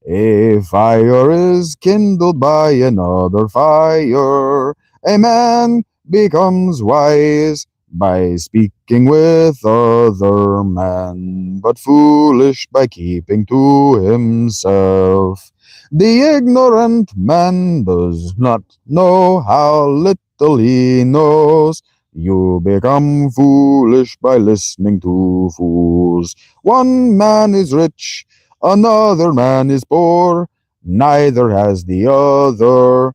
Speaker 2: A fire is kindled by another fire. A man becomes wise by speaking with other men, but foolish by keeping to himself. The ignorant man does not know how little he knows. You become foolish by listening to fools. One man is rich, another man is poor. Neither has the other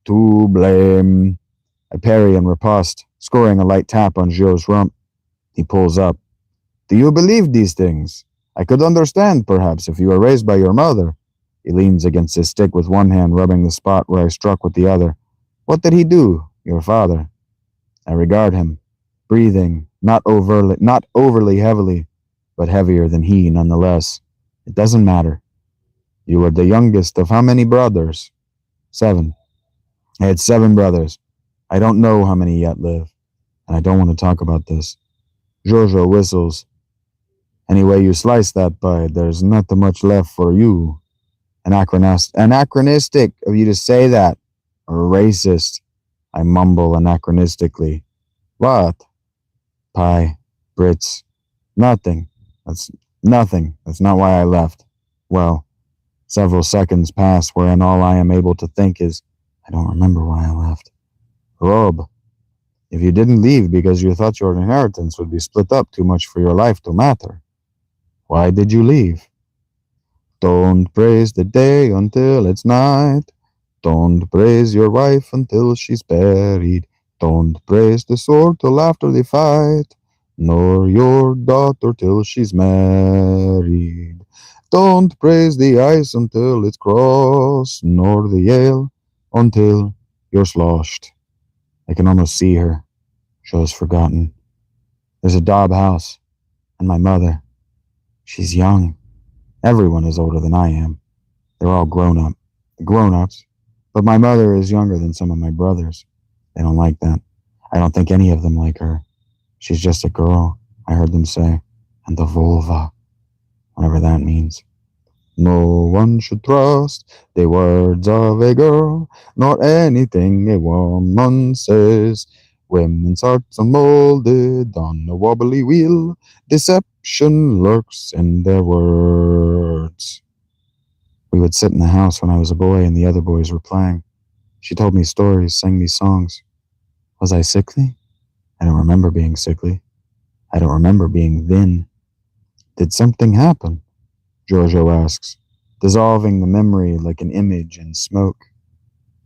Speaker 2: to blame. I parry and riposte, scoring a light tap on Joe's rump. He pulls up. Do you believe these things? I could understand, perhaps, if you were raised by your mother. He leans against his stick with one hand, rubbing the spot where I struck with the other. What did he do, your father? I regard him, breathing, not overly heavily, but heavier than he nonetheless. It doesn't matter. You were the youngest of how many brothers? 7. I had 7 brothers. I don't know how many yet live, and I don't want to talk about this. Giorgio whistles. Any way you slice that pie, there's not much left for you. Anachronistic of you to say that. Or racist. I mumble anachronistically. What? Pie. Brits. Nothing. That's nothing. That's not why I left. Well, several seconds pass wherein all I am able to think is, I don't remember why I left. Rob, if you didn't leave because you thought your inheritance would be split up too much for your life to matter, why did you leave? Don't praise the day until it's night. Don't praise your wife until she's buried. Don't praise the sword till after the fight, nor your daughter till she's married. Don't praise the ice until it's crossed, nor the ale until you're sloshed. I can almost see her. Joe's forgotten. There's a Dobb house, and my mother. She's young. Everyone is older than I am. They're all grown-ups. But my mother is younger than some of my brothers. They don't like that. I don't think any of them like her. She's just a girl, I heard them say. And the vulva, whatever that means. No one should trust the words of a girl, nor anything a woman says. Women's hearts are molded on a wobbly wheel. Deception lurks in their words. We would sit in the house when I was a boy and the other boys were playing. She told me stories, sang me songs. Was I sickly? I don't remember being sickly. I don't remember being thin. Did something happen? Giorgio asks, dissolving the memory like an image in smoke.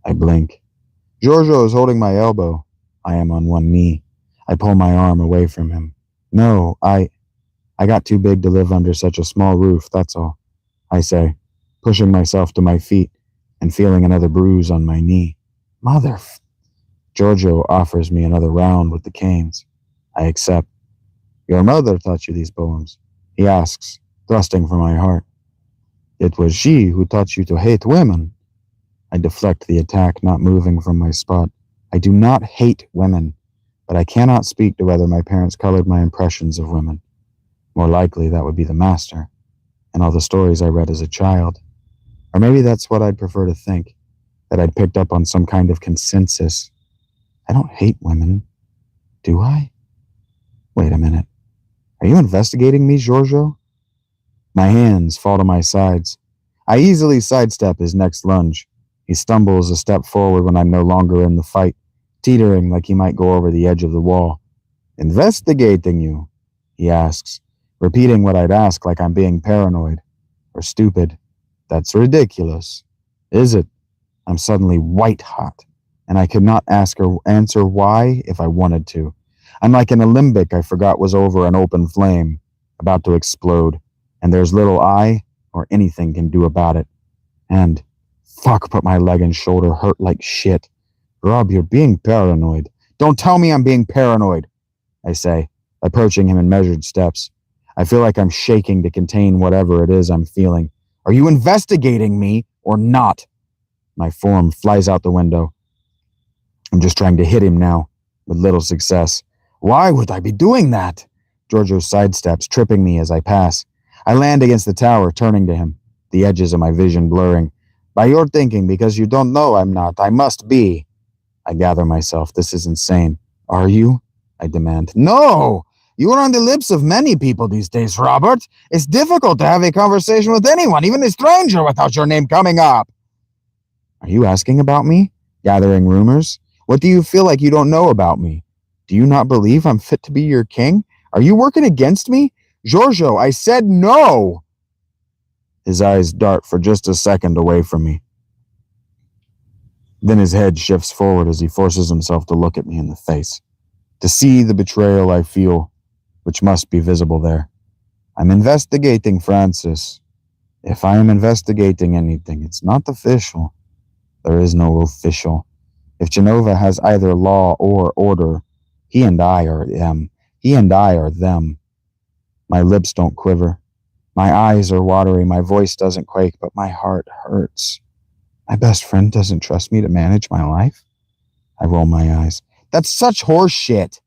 Speaker 2: I blink. Giorgio is holding my elbow. I am on one knee. I pull my arm away from him. No, I got too big to live under such a small roof, that's all. I say, pushing myself to my feet and feeling another bruise on my knee. Giorgio offers me another round with the canes. I accept. Your mother taught you these poems, he asks, thrusting for my heart. It was she who taught you to hate women. I deflect the attack, not moving from my spot. I do not hate women, but I cannot speak to whether my parents colored my impressions of women. More likely, that would be the master, and all the stories I read as a child. Or maybe that's what I'd prefer to think, that I'd picked up on some kind of consensus. I don't hate women, do I? Wait a minute. Are you investigating me, Giorgio? My hands fall to my sides. I easily sidestep his next lunge. He stumbles a step forward when I'm no longer in the fight, teetering like he might go over the edge of the wall. Investigating you, he asks, repeating what I'd ask like I'm being paranoid or stupid. That's ridiculous. Is it? I'm suddenly white hot, and I could not answer why if I wanted to. I'm like an alembic I forgot was over an open flame, about to explode, and there's little I or anything can do about it. And, fuck, but my leg and shoulder hurt like shit. Rob, you're being paranoid. Don't tell me I'm being paranoid, I say, approaching him in measured steps. I feel like I'm shaking to contain whatever it is I'm feeling. Are you investigating me or not? My form flies out the window. I'm just trying to hit him now, with little success. Why would I be doing that? Giorgio sidesteps, tripping me as I pass. I land against the tower, turning to him, the edges of my vision blurring. By your thinking, because you don't know I'm not. I must be. I gather myself. This is insane. Are you? I demand. No! You are on the lips of many people these days, Robert. It's difficult to have a conversation with anyone, even a stranger, without your name coming up. Are you asking about me? Gathering rumors? What do you feel like you don't know about me? Do you not believe I'm fit to be your king? Are you working against me? Giorgio, I said no! His eyes dart for just a second away from me. Then his head shifts forward as he forces himself to look at me in the face, to see the betrayal I feel, which must be visible there. I'm investigating Francis. If I am investigating anything, it's not official. There is no official. If Genova has either law or order, he and I are them. He and I are them. My lips don't quiver. My eyes are watery. My voice doesn't quake, but my heart hurts. My best friend doesn't trust me to manage my life. I roll my eyes. That's such horse shit.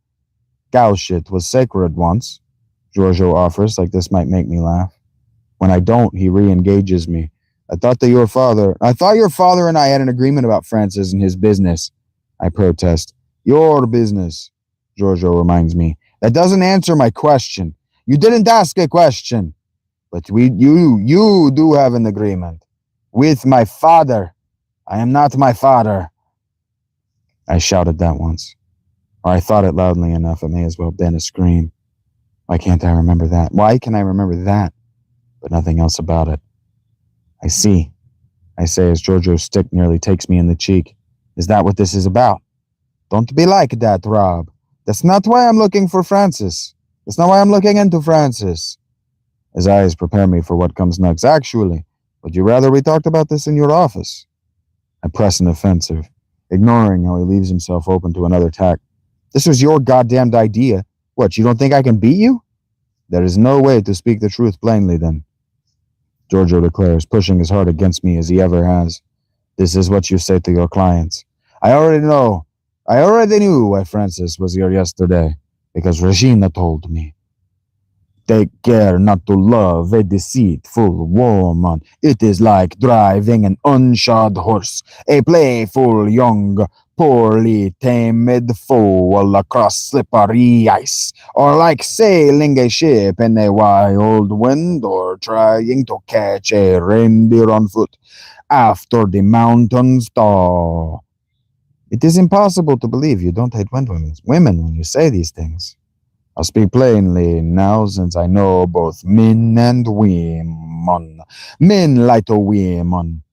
Speaker 2: Cow shit was sacred once, Giorgio offers, like this might make me laugh. When I don't, he re-engages me. I thought your father and I had an agreement about Francis and his business. I protest. Your business, Giorgio reminds me. That doesn't answer my question. You didn't ask a question. But you do have an agreement. With my father. I am not my father. I shouted that once. Or I thought it loudly enough. It may as well have been a scream. Why can't I remember that? Why can I remember that, but nothing else about it? I see, I say as Giorgio's stick nearly takes me in the cheek. Is that what this is about? Don't be like that, Rob. That's not why I'm looking for Francis. That's not why I'm looking into Francis. His eyes prepare me for what comes next. Actually, would you rather we talked about this in your office? I press an offensive, ignoring how he leaves himself open to another attack. This was your goddamned idea. What, you don't think I can beat you? There is no way to speak the truth plainly, then, Giorgio declares, pushing as hard against me as he ever has. This is what you say to your clients. I already knew why Francis was here yesterday, because Regina told me. Take care not to love a deceitful woman. It is like driving an unshod horse, a playful young, poorly tamed foal across slippery ice, or like sailing a ship in a wild wind, or trying to catch a reindeer on foot after the mountains thaw. It is impossible to believe you don't hate women when you say these things. I'll speak plainly now, since I know both men and women. Men lie to women.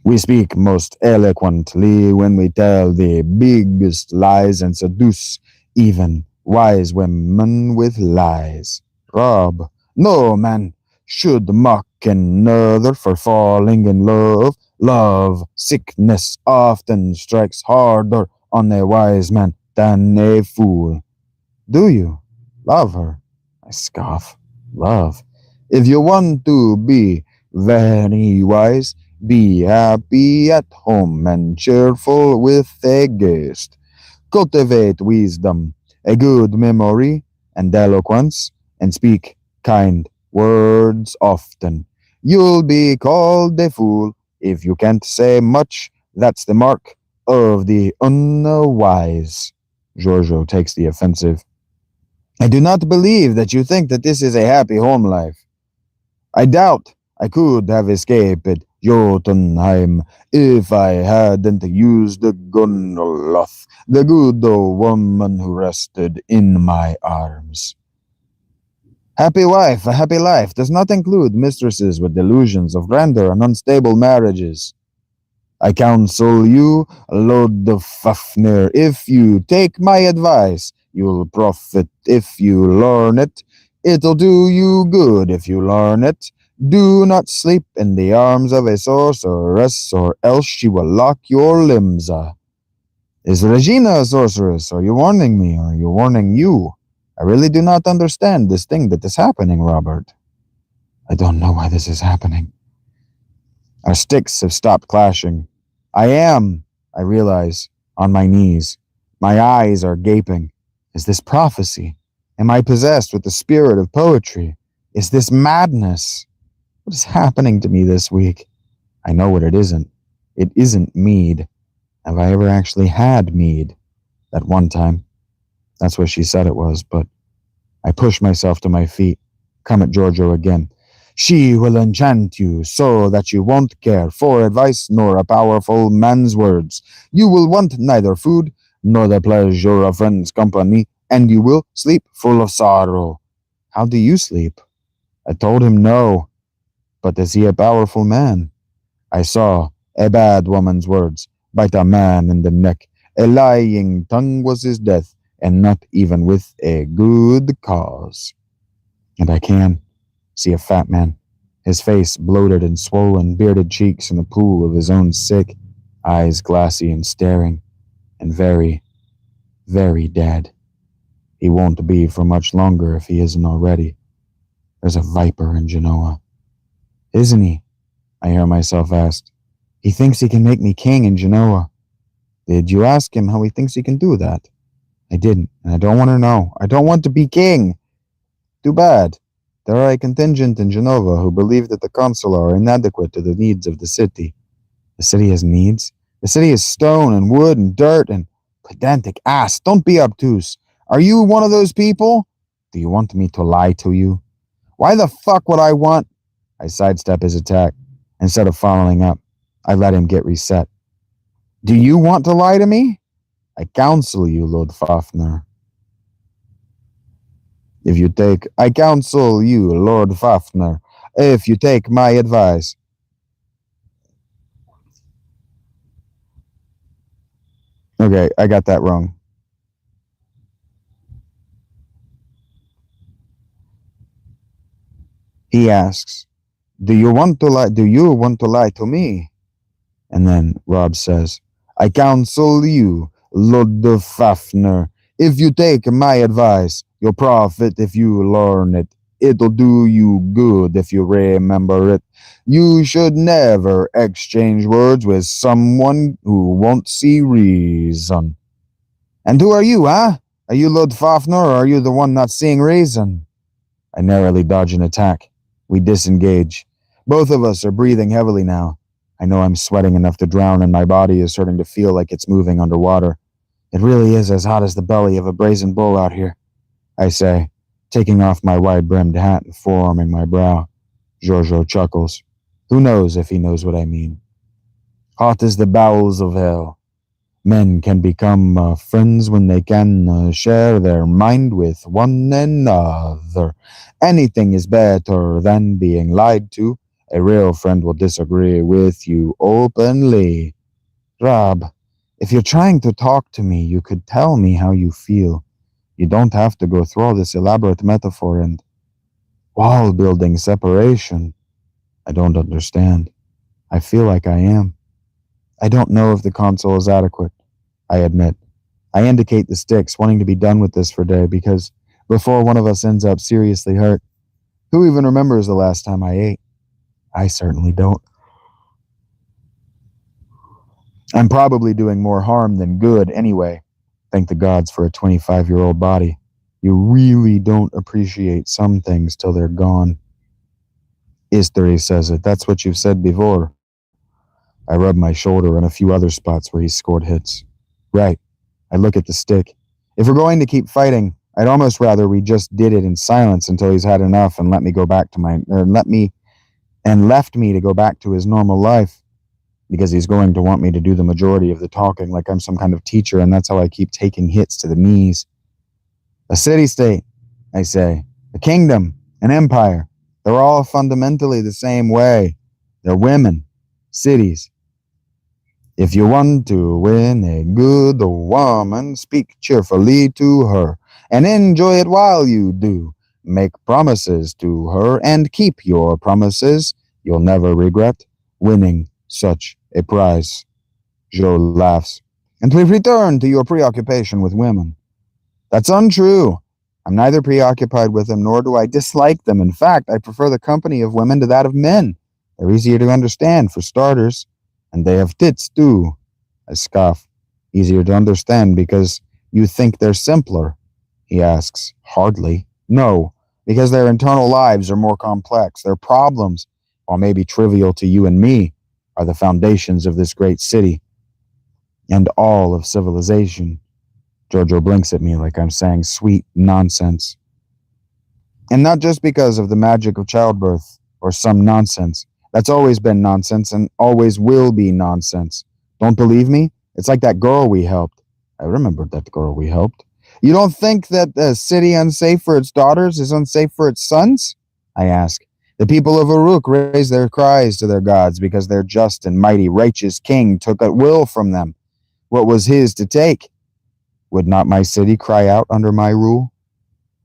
Speaker 2: We speak most eloquently when we tell the biggest lies and seduce even wise women with lies. Rob, no man should mock another for falling in love. Love sickness often strikes harder on a wise man than a fool. Do you? Love her? I scoff. Love. If you want to be very wise, be happy at home and cheerful with a guest. Cultivate wisdom, a good memory, and eloquence, and speak kind words often. You'll be called a fool if you can't say much. That's the mark of the unwise. Giorgio takes the offensive. I do not believe that you think that this is a happy home life. I doubt I could have escaped Jotunheim if I hadn't used the Gunnloth, the good old woman who rested in my arms. Happy wife, a happy life does not include mistresses with delusions of grandeur and unstable marriages. I counsel you, Lord of Fafnir, if you take my advice, you'll profit if you learn it. It'll do you good if you learn it. Do not sleep in the arms of a sorceress, or else she will lock your limbs. Is Regina a sorceress? Are you warning me, or are you warning you? I really do not understand this thing that is happening, Robert. I don't know why this is happening. Our sticks have stopped clashing. I realize, on my knees. My eyes are gaping. Is this prophecy? Am I possessed with the spirit of poetry? Is this madness? What is happening to me this week? I know what it isn't. It isn't mead. Have I ever actually had mead? That one time. That's what she said it was, but I push myself to my feet, come at Giorgio again. She will enchant you so that you won't care for advice nor a powerful man's words. You will want neither food nor the pleasure of friends' company, and you will sleep full of sorrow. How do you sleep? I told him no. But is he a powerful man? I saw a bad woman's words bite a man in the neck. A lying tongue was his death, and not even with a good cause. And I can see a fat man, his face bloated and swollen, bearded cheeks in a pool of his own sick, eyes glassy and staring, and very, very dead. He won't be for much longer if he isn't already. There's a viper in Genoa. Isn't he? I hear myself ask. He thinks he can make me king in Genoa. Did you ask him how he thinks he can do that? I didn't, and I don't want to know. I don't want to be king. Too bad. There are a contingent in Genova who believe that the consul are inadequate to the needs of the city. The city has needs? The city is stone and wood and dirt and pedantic ass. Don't be obtuse. Are you one of those people? Do you want me to lie to you? Why the fuck would I want? I sidestep his attack. Instead of following up, I let him get reset. Do you want to lie to me? I counsel you, Lord Fafnir. I counsel you, Lord Fafnir, if you take my advice. Okay, I got that wrong. He asks, Do you want to lie? Do you want to lie to me? And then Rob says, I counsel you, Lord Fafnir, if you take my advice, you'll profit if you learn it. It'll do you good if you remember it. You should never exchange words with someone who won't see reason. And who are you, huh? Are you Lord Fafnir or are you the one not seeing reason? I narrowly dodge an attack. We disengage. Both of us are breathing heavily now. I know I'm sweating enough to drown and my body is starting to feel like it's moving underwater. It really is as hot as the belly of a brazen bull out here, I say, taking off my wide-brimmed hat and forearming my brow. Giorgio chuckles. Who knows if he knows what I mean? Hot as the bowels of hell. Men can become friends when they can share their mind with one another. Anything is better than being lied to. A real friend will disagree with you openly. Rob, if you're trying to talk to me, you could tell me how you feel. You don't have to go through all this elaborate metaphor and wall-building separation. I don't understand. I feel like I am. I don't know if the console is adequate, I admit. I indicate the sticks, wanting to be done with this for a day, because before one of us ends up seriously hurt. Who even remembers the last time I ate? I certainly don't. I'm probably doing more harm than good anyway. Thank the gods for a 25-year-old body. You really don't appreciate some things till they're gone. History says it. That's what you've said before. I rub my shoulder and a few other spots where he scored hits. Right. I look at the stick. If we're going to keep fighting, I'd almost rather we just did it in silence until he's had enough and let me go back to left me to go back to his normal life. Because he's going to want me to do the majority of the talking like I'm some kind of teacher, and that's how I keep taking hits to the knees. A city-state, I say, a kingdom, an empire, they're all fundamentally the same way. They're women, cities. If you want to win a good woman, speak cheerfully to her, and enjoy it while you do. Make promises to her, and keep your promises. You'll never regret winning such a prize. Joe laughs. And we return to your preoccupation with women. That's untrue. I'm neither preoccupied with them nor do I dislike them. In fact, I prefer the company of women to that of men. They're easier to understand, for starters. And they have tits, too. I scoff. Easier to understand because you think they're simpler? He asks. Hardly. No, because their internal lives are more complex. Their problems, while maybe trivial to you and me, are the foundations of this great city and all of civilization. Giorgio blinks at me like I'm saying sweet nonsense. And not just because of the magic of childbirth or some nonsense. That's always been nonsense and always will be nonsense. Don't believe me? It's like that girl we helped. I remembered that girl we helped. You don't think that the city unsafe for its daughters is unsafe for its sons? I ask. The people of Uruk raise their cries to their gods because their just and mighty righteous king took at will from them what was his to take. Would not my city cry out under my rule?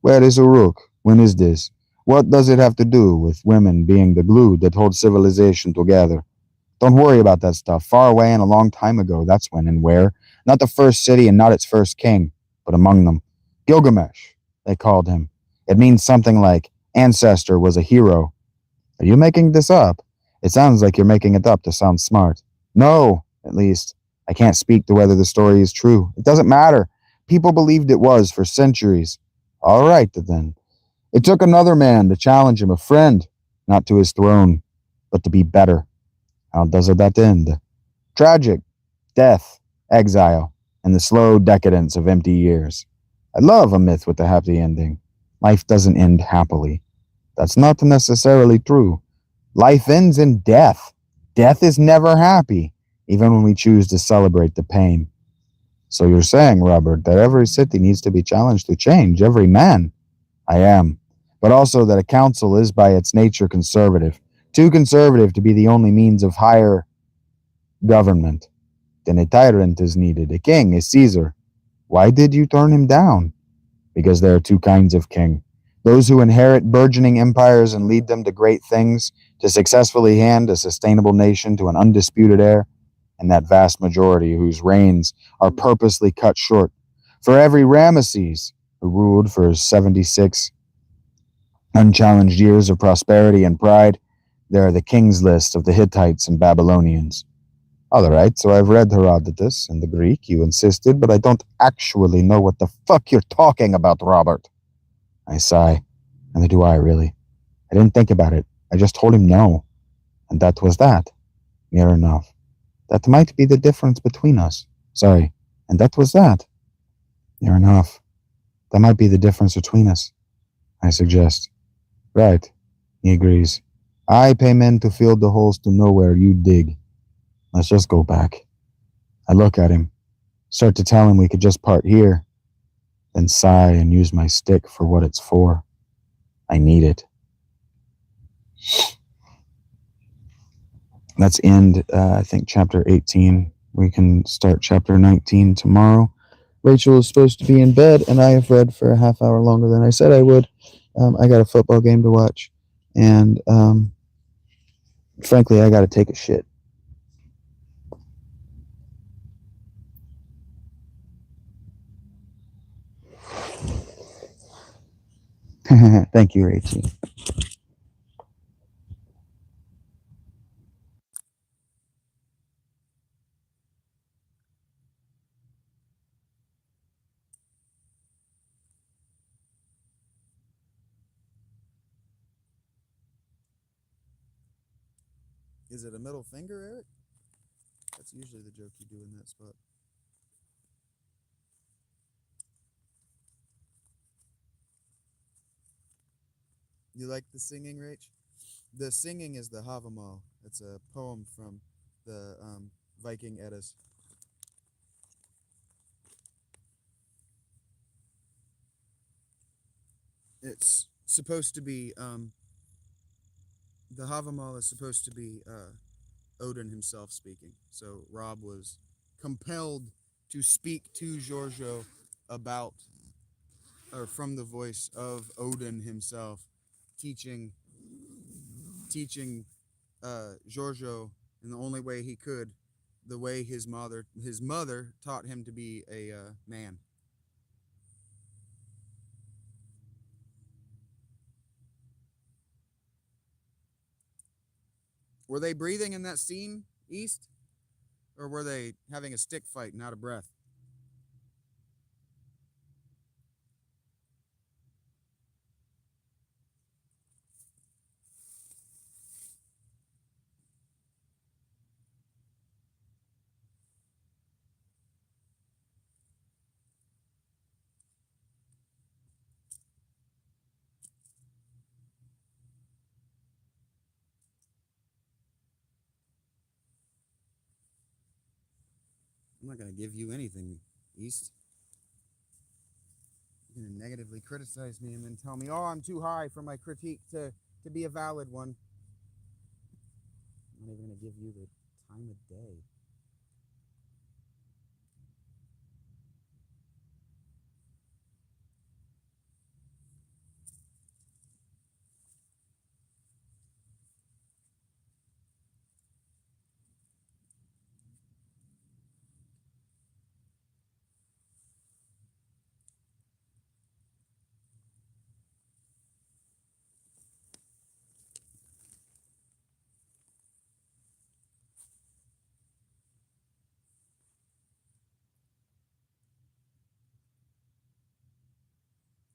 Speaker 2: Where is Uruk? When is this? What does it have to do with women being the glue that holds civilization together? Don't worry about that stuff. Far away and a long time ago, that's when and where. Not the first city and not its first king, but among them. Gilgamesh, they called him. It means something like, ancestor was a hero. Are you making this up? It sounds like you're making it up to sound smart. No, at least. I can't speak to whether the story is true. It doesn't matter. People believed it was for centuries. All right, then. It took another man to challenge him, a friend, not to his throne, but to be better. How does that end? Tragic. Death, exile, and the slow decadence of empty years. I love a myth with a happy ending. Life doesn't end happily. That's not necessarily true. Life ends in death. Death is never happy, even when we choose to celebrate the pain. So you're saying, Robert, that every city needs to be challenged to change, every man? I am. But also that a council is by its nature conservative, too conservative to be the only means of higher government. Then a tyrant is needed, a king, a Caesar. Why did you turn him down? Because there are two kinds of king. Those who inherit burgeoning empires and lead them to great things, to successfully hand a sustainable nation to an undisputed heir, and that vast majority whose reigns are purposely cut short. For every Ramesses, who ruled for 76 unchallenged years of prosperity and pride, there are the king's list of the Hittites and Babylonians. All right, so I've read Herodotus and the Greek, you insisted, but I don't actually know what the fuck you're talking about, Robert. I sigh. Neither do I, really. I didn't think about it. I just told him no. And that was that. Near enough. That might be the difference between us. Sorry. And that was that. Near enough. That might be the difference between us, I suggest. Right. He agrees. I pay men to fill the holes to nowhere you dig. Let's just go back. I look at him, start to tell him we could just part here, then sigh and use my stick for what it's for. I need it. Let's end, I think, chapter 18. We can start chapter 19 tomorrow. Rachel is supposed to be in bed, and I have read for a half hour longer than I said I would. I got a football game to watch, and frankly, I got to take a shit. Thank you, Rachie.
Speaker 1: Is it a middle finger, Eric? That's usually the joke you do in that spot. You like the singing, Rach? The singing is the Havamal. It's a poem from the Viking Eddas. It's supposed to be the Havamal is supposed to be Odin himself speaking. So Rob was compelled to speak to Giorgio about or from the voice of Odin himself, teaching Giorgio in the only way he could, the way his mother taught him to be a man. Were they breathing in that scene, East, or were they having a stick fight and out of breath? I'm not going to give you anything, East. You're going to negatively criticize me and then tell me, oh, I'm too high for my critique to be a valid one. I'm not even going to give you the time of day.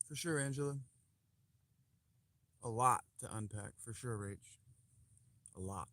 Speaker 1: For sure, Angela. A lot to unpack, for sure, Rach. A lot.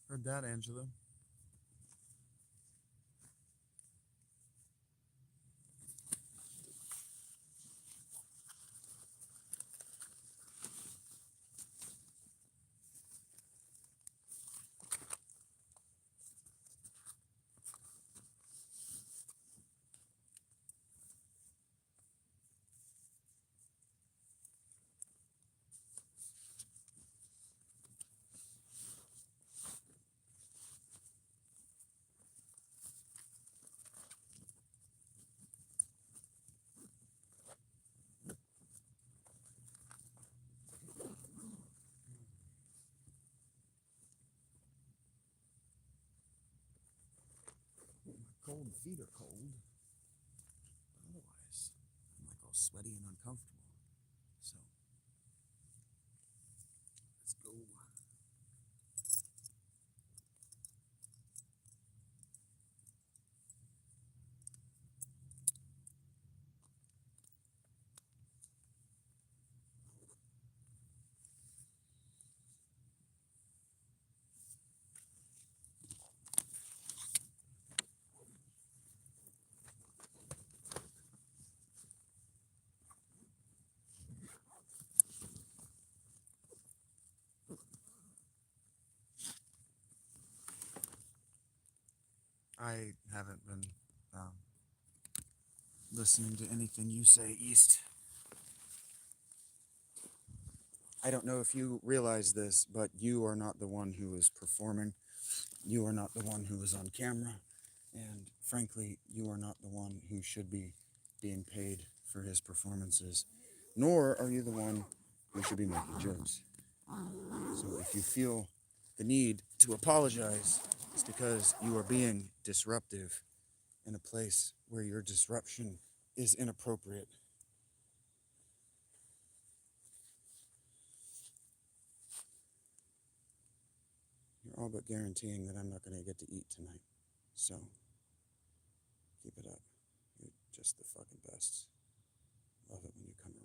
Speaker 1: Heard that, Angela. Cold feet are cold. Otherwise, I'm like all sweaty and uncomfortable. So, let's go. I haven't been listening to anything you say, East. I don't know if you realize this, but you are not the one who is performing. You are not the one who is on camera. And frankly, you are not the one who should be being paid for his performances. Nor are you the one who should be making jokes. So if you feel the need to apologize, it's because you are being disruptive in a place where your disruption is inappropriate. You're all but guaranteeing that I'm not going to get to eat tonight. So, keep it up. You're just the fucking best. Love it when you come around.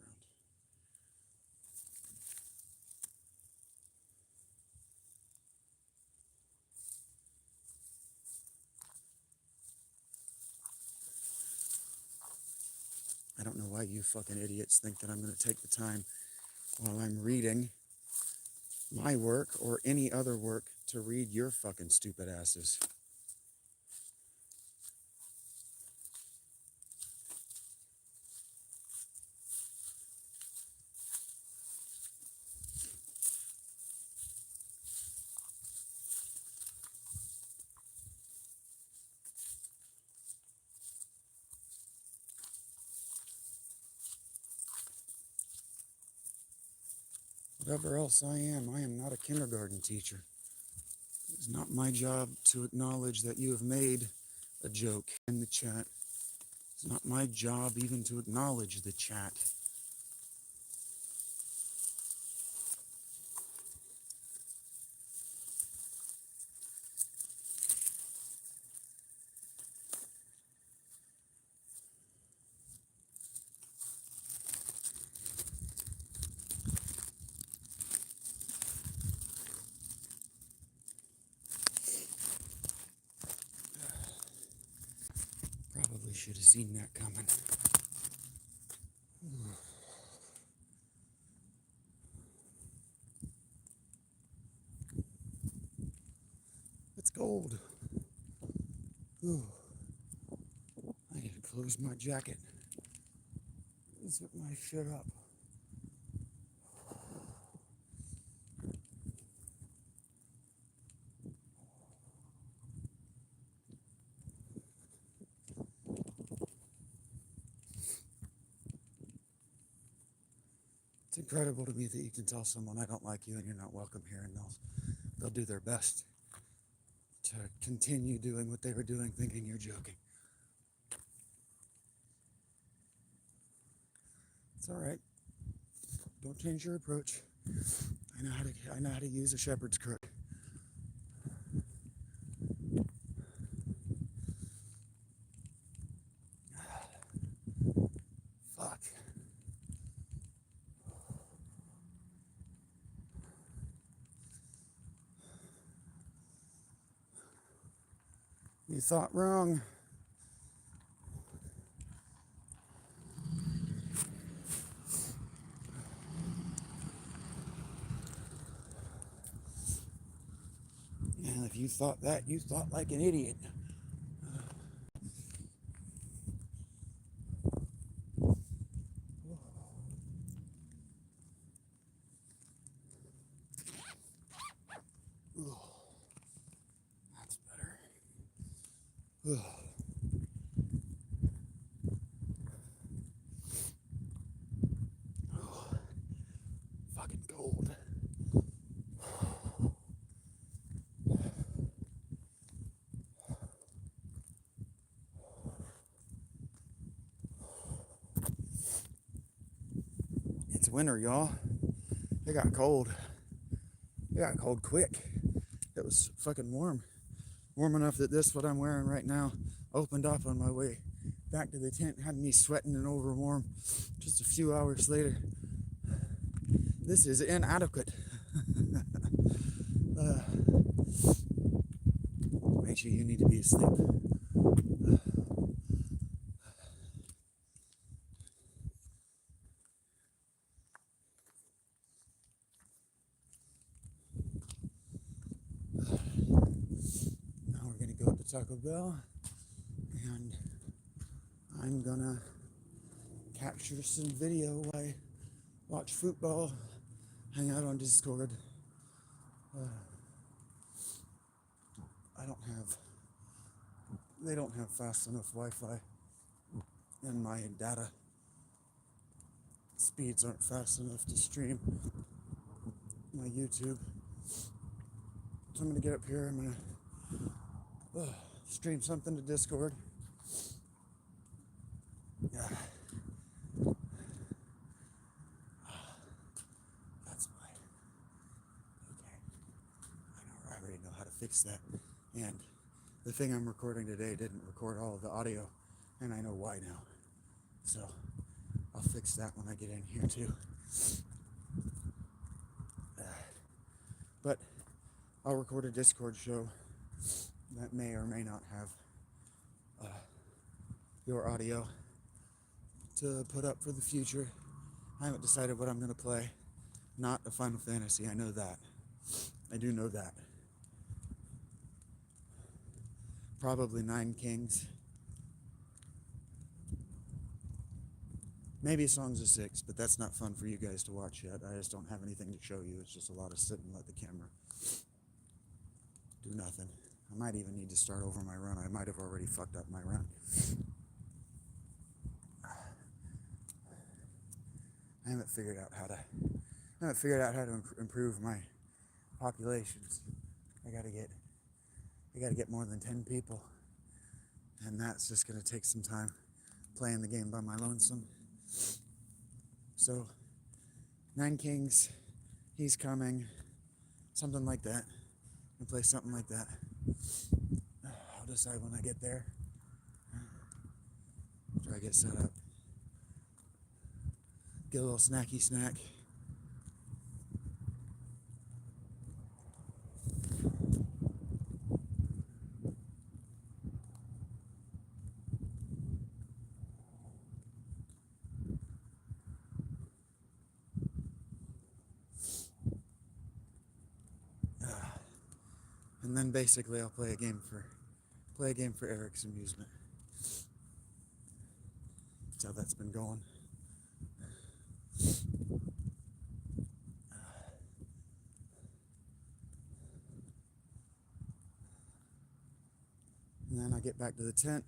Speaker 1: I don't know why you fucking idiots think that I'm going to take the time while I'm reading my work or any other work to read your fucking stupid asses. Whatever else I am not a kindergarten teacher. It's not my job to acknowledge that you have made a joke in the chat. It's not my job even to acknowledge the chat. Probably should have seen that coming. It's cold. I need to close my jacket. Zip my shit up. It's incredible to me that you can tell someone I don't like you and you're not welcome here, and they'll do their best to continue doing what they were doing, thinking you're joking. It's all right. Don't change your approach. I know how to use a shepherd's crook. Fuck. You thought wrong. And if you thought that, you thought like an idiot. That's better. Fucking cold. It's winter, y'all. It got cold. It got cold quick. It was fucking warm. Warm enough that this, what I'm wearing right now, opened up on my way back to the tent, had me sweating and overwarm. Just a few hours later, this is inadequate. Make sure you need to be asleep. Now we're gonna go to Taco Bell. And I'm gonna capture some video while I watch football, hang out on Discord. They don't have fast enough Wi-Fi, and my data speeds aren't fast enough to stream my YouTube. So I'm gonna get up here, I'm gonna stream something to Discord. Yeah. That's why. Okay. I already know how to fix that. And the thing I'm recording today didn't record all of the audio, and I know why now. So I'll fix that when I get in here too. But I'll record a Discord show that may or may not have your audio to put up for the future. I haven't decided what I'm going to play. Not a Final Fantasy, I know that. I do know that. Probably Nine Kings. Maybe Songs of Six, but that's not fun for you guys to watch yet. I just don't have anything to show you. It's just a lot of sit and let the camera do nothing. I might even need to start over my run. I might have already fucked up my run. I haven't figured out how to improve my populations. I gotta get more than 10 people, and that's just gonna take some time playing the game by my lonesome. So, Nine Kings, he's coming, something like that. And play something like that. I'll decide when I get there. After I get set up. Get a little snacky snack. And then basically I'll play a game for Eric's amusement. That's how that's been going. And then I get back to the tent,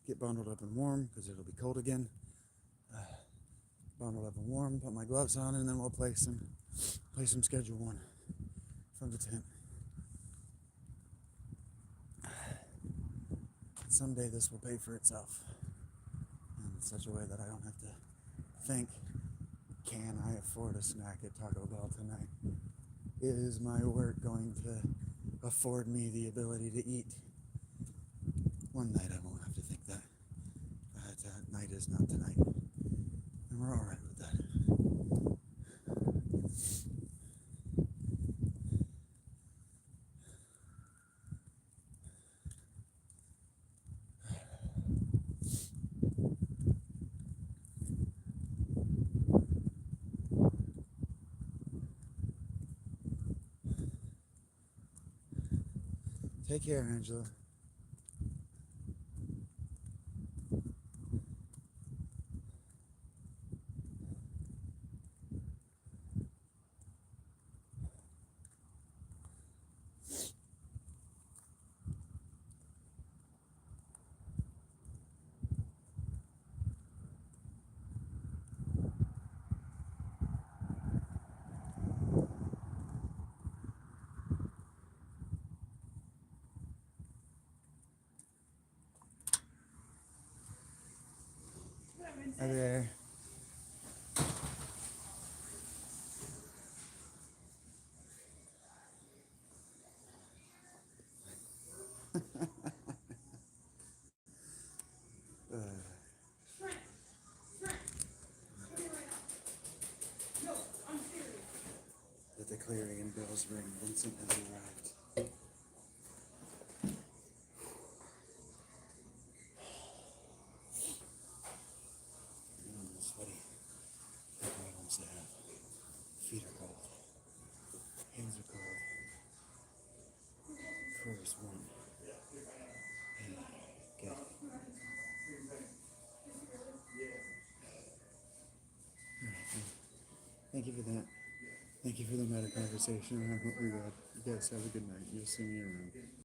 Speaker 1: get bundled up and warm because it'll be cold again. Bundled up and warm, put my gloves on, and then we'll play some Schedule 1 from the tent. Someday this will pay for itself in such a way that I don't have to think, can I afford a snack at Taco Bell tonight? Is my work going to afford me the ability to eat? One night I won't have to think that. That night is not tonight. And we're alright with that. Take care, Angela. Hi there. That the clarion bells ring. Vincent has arrived. I'm sweaty. The problems I have. Feet are cold. Hands are cold. Fur is warm. And good. Thank you for that. Thank you for the meta conversation around what we read. You guys have a good night. You'll see me around.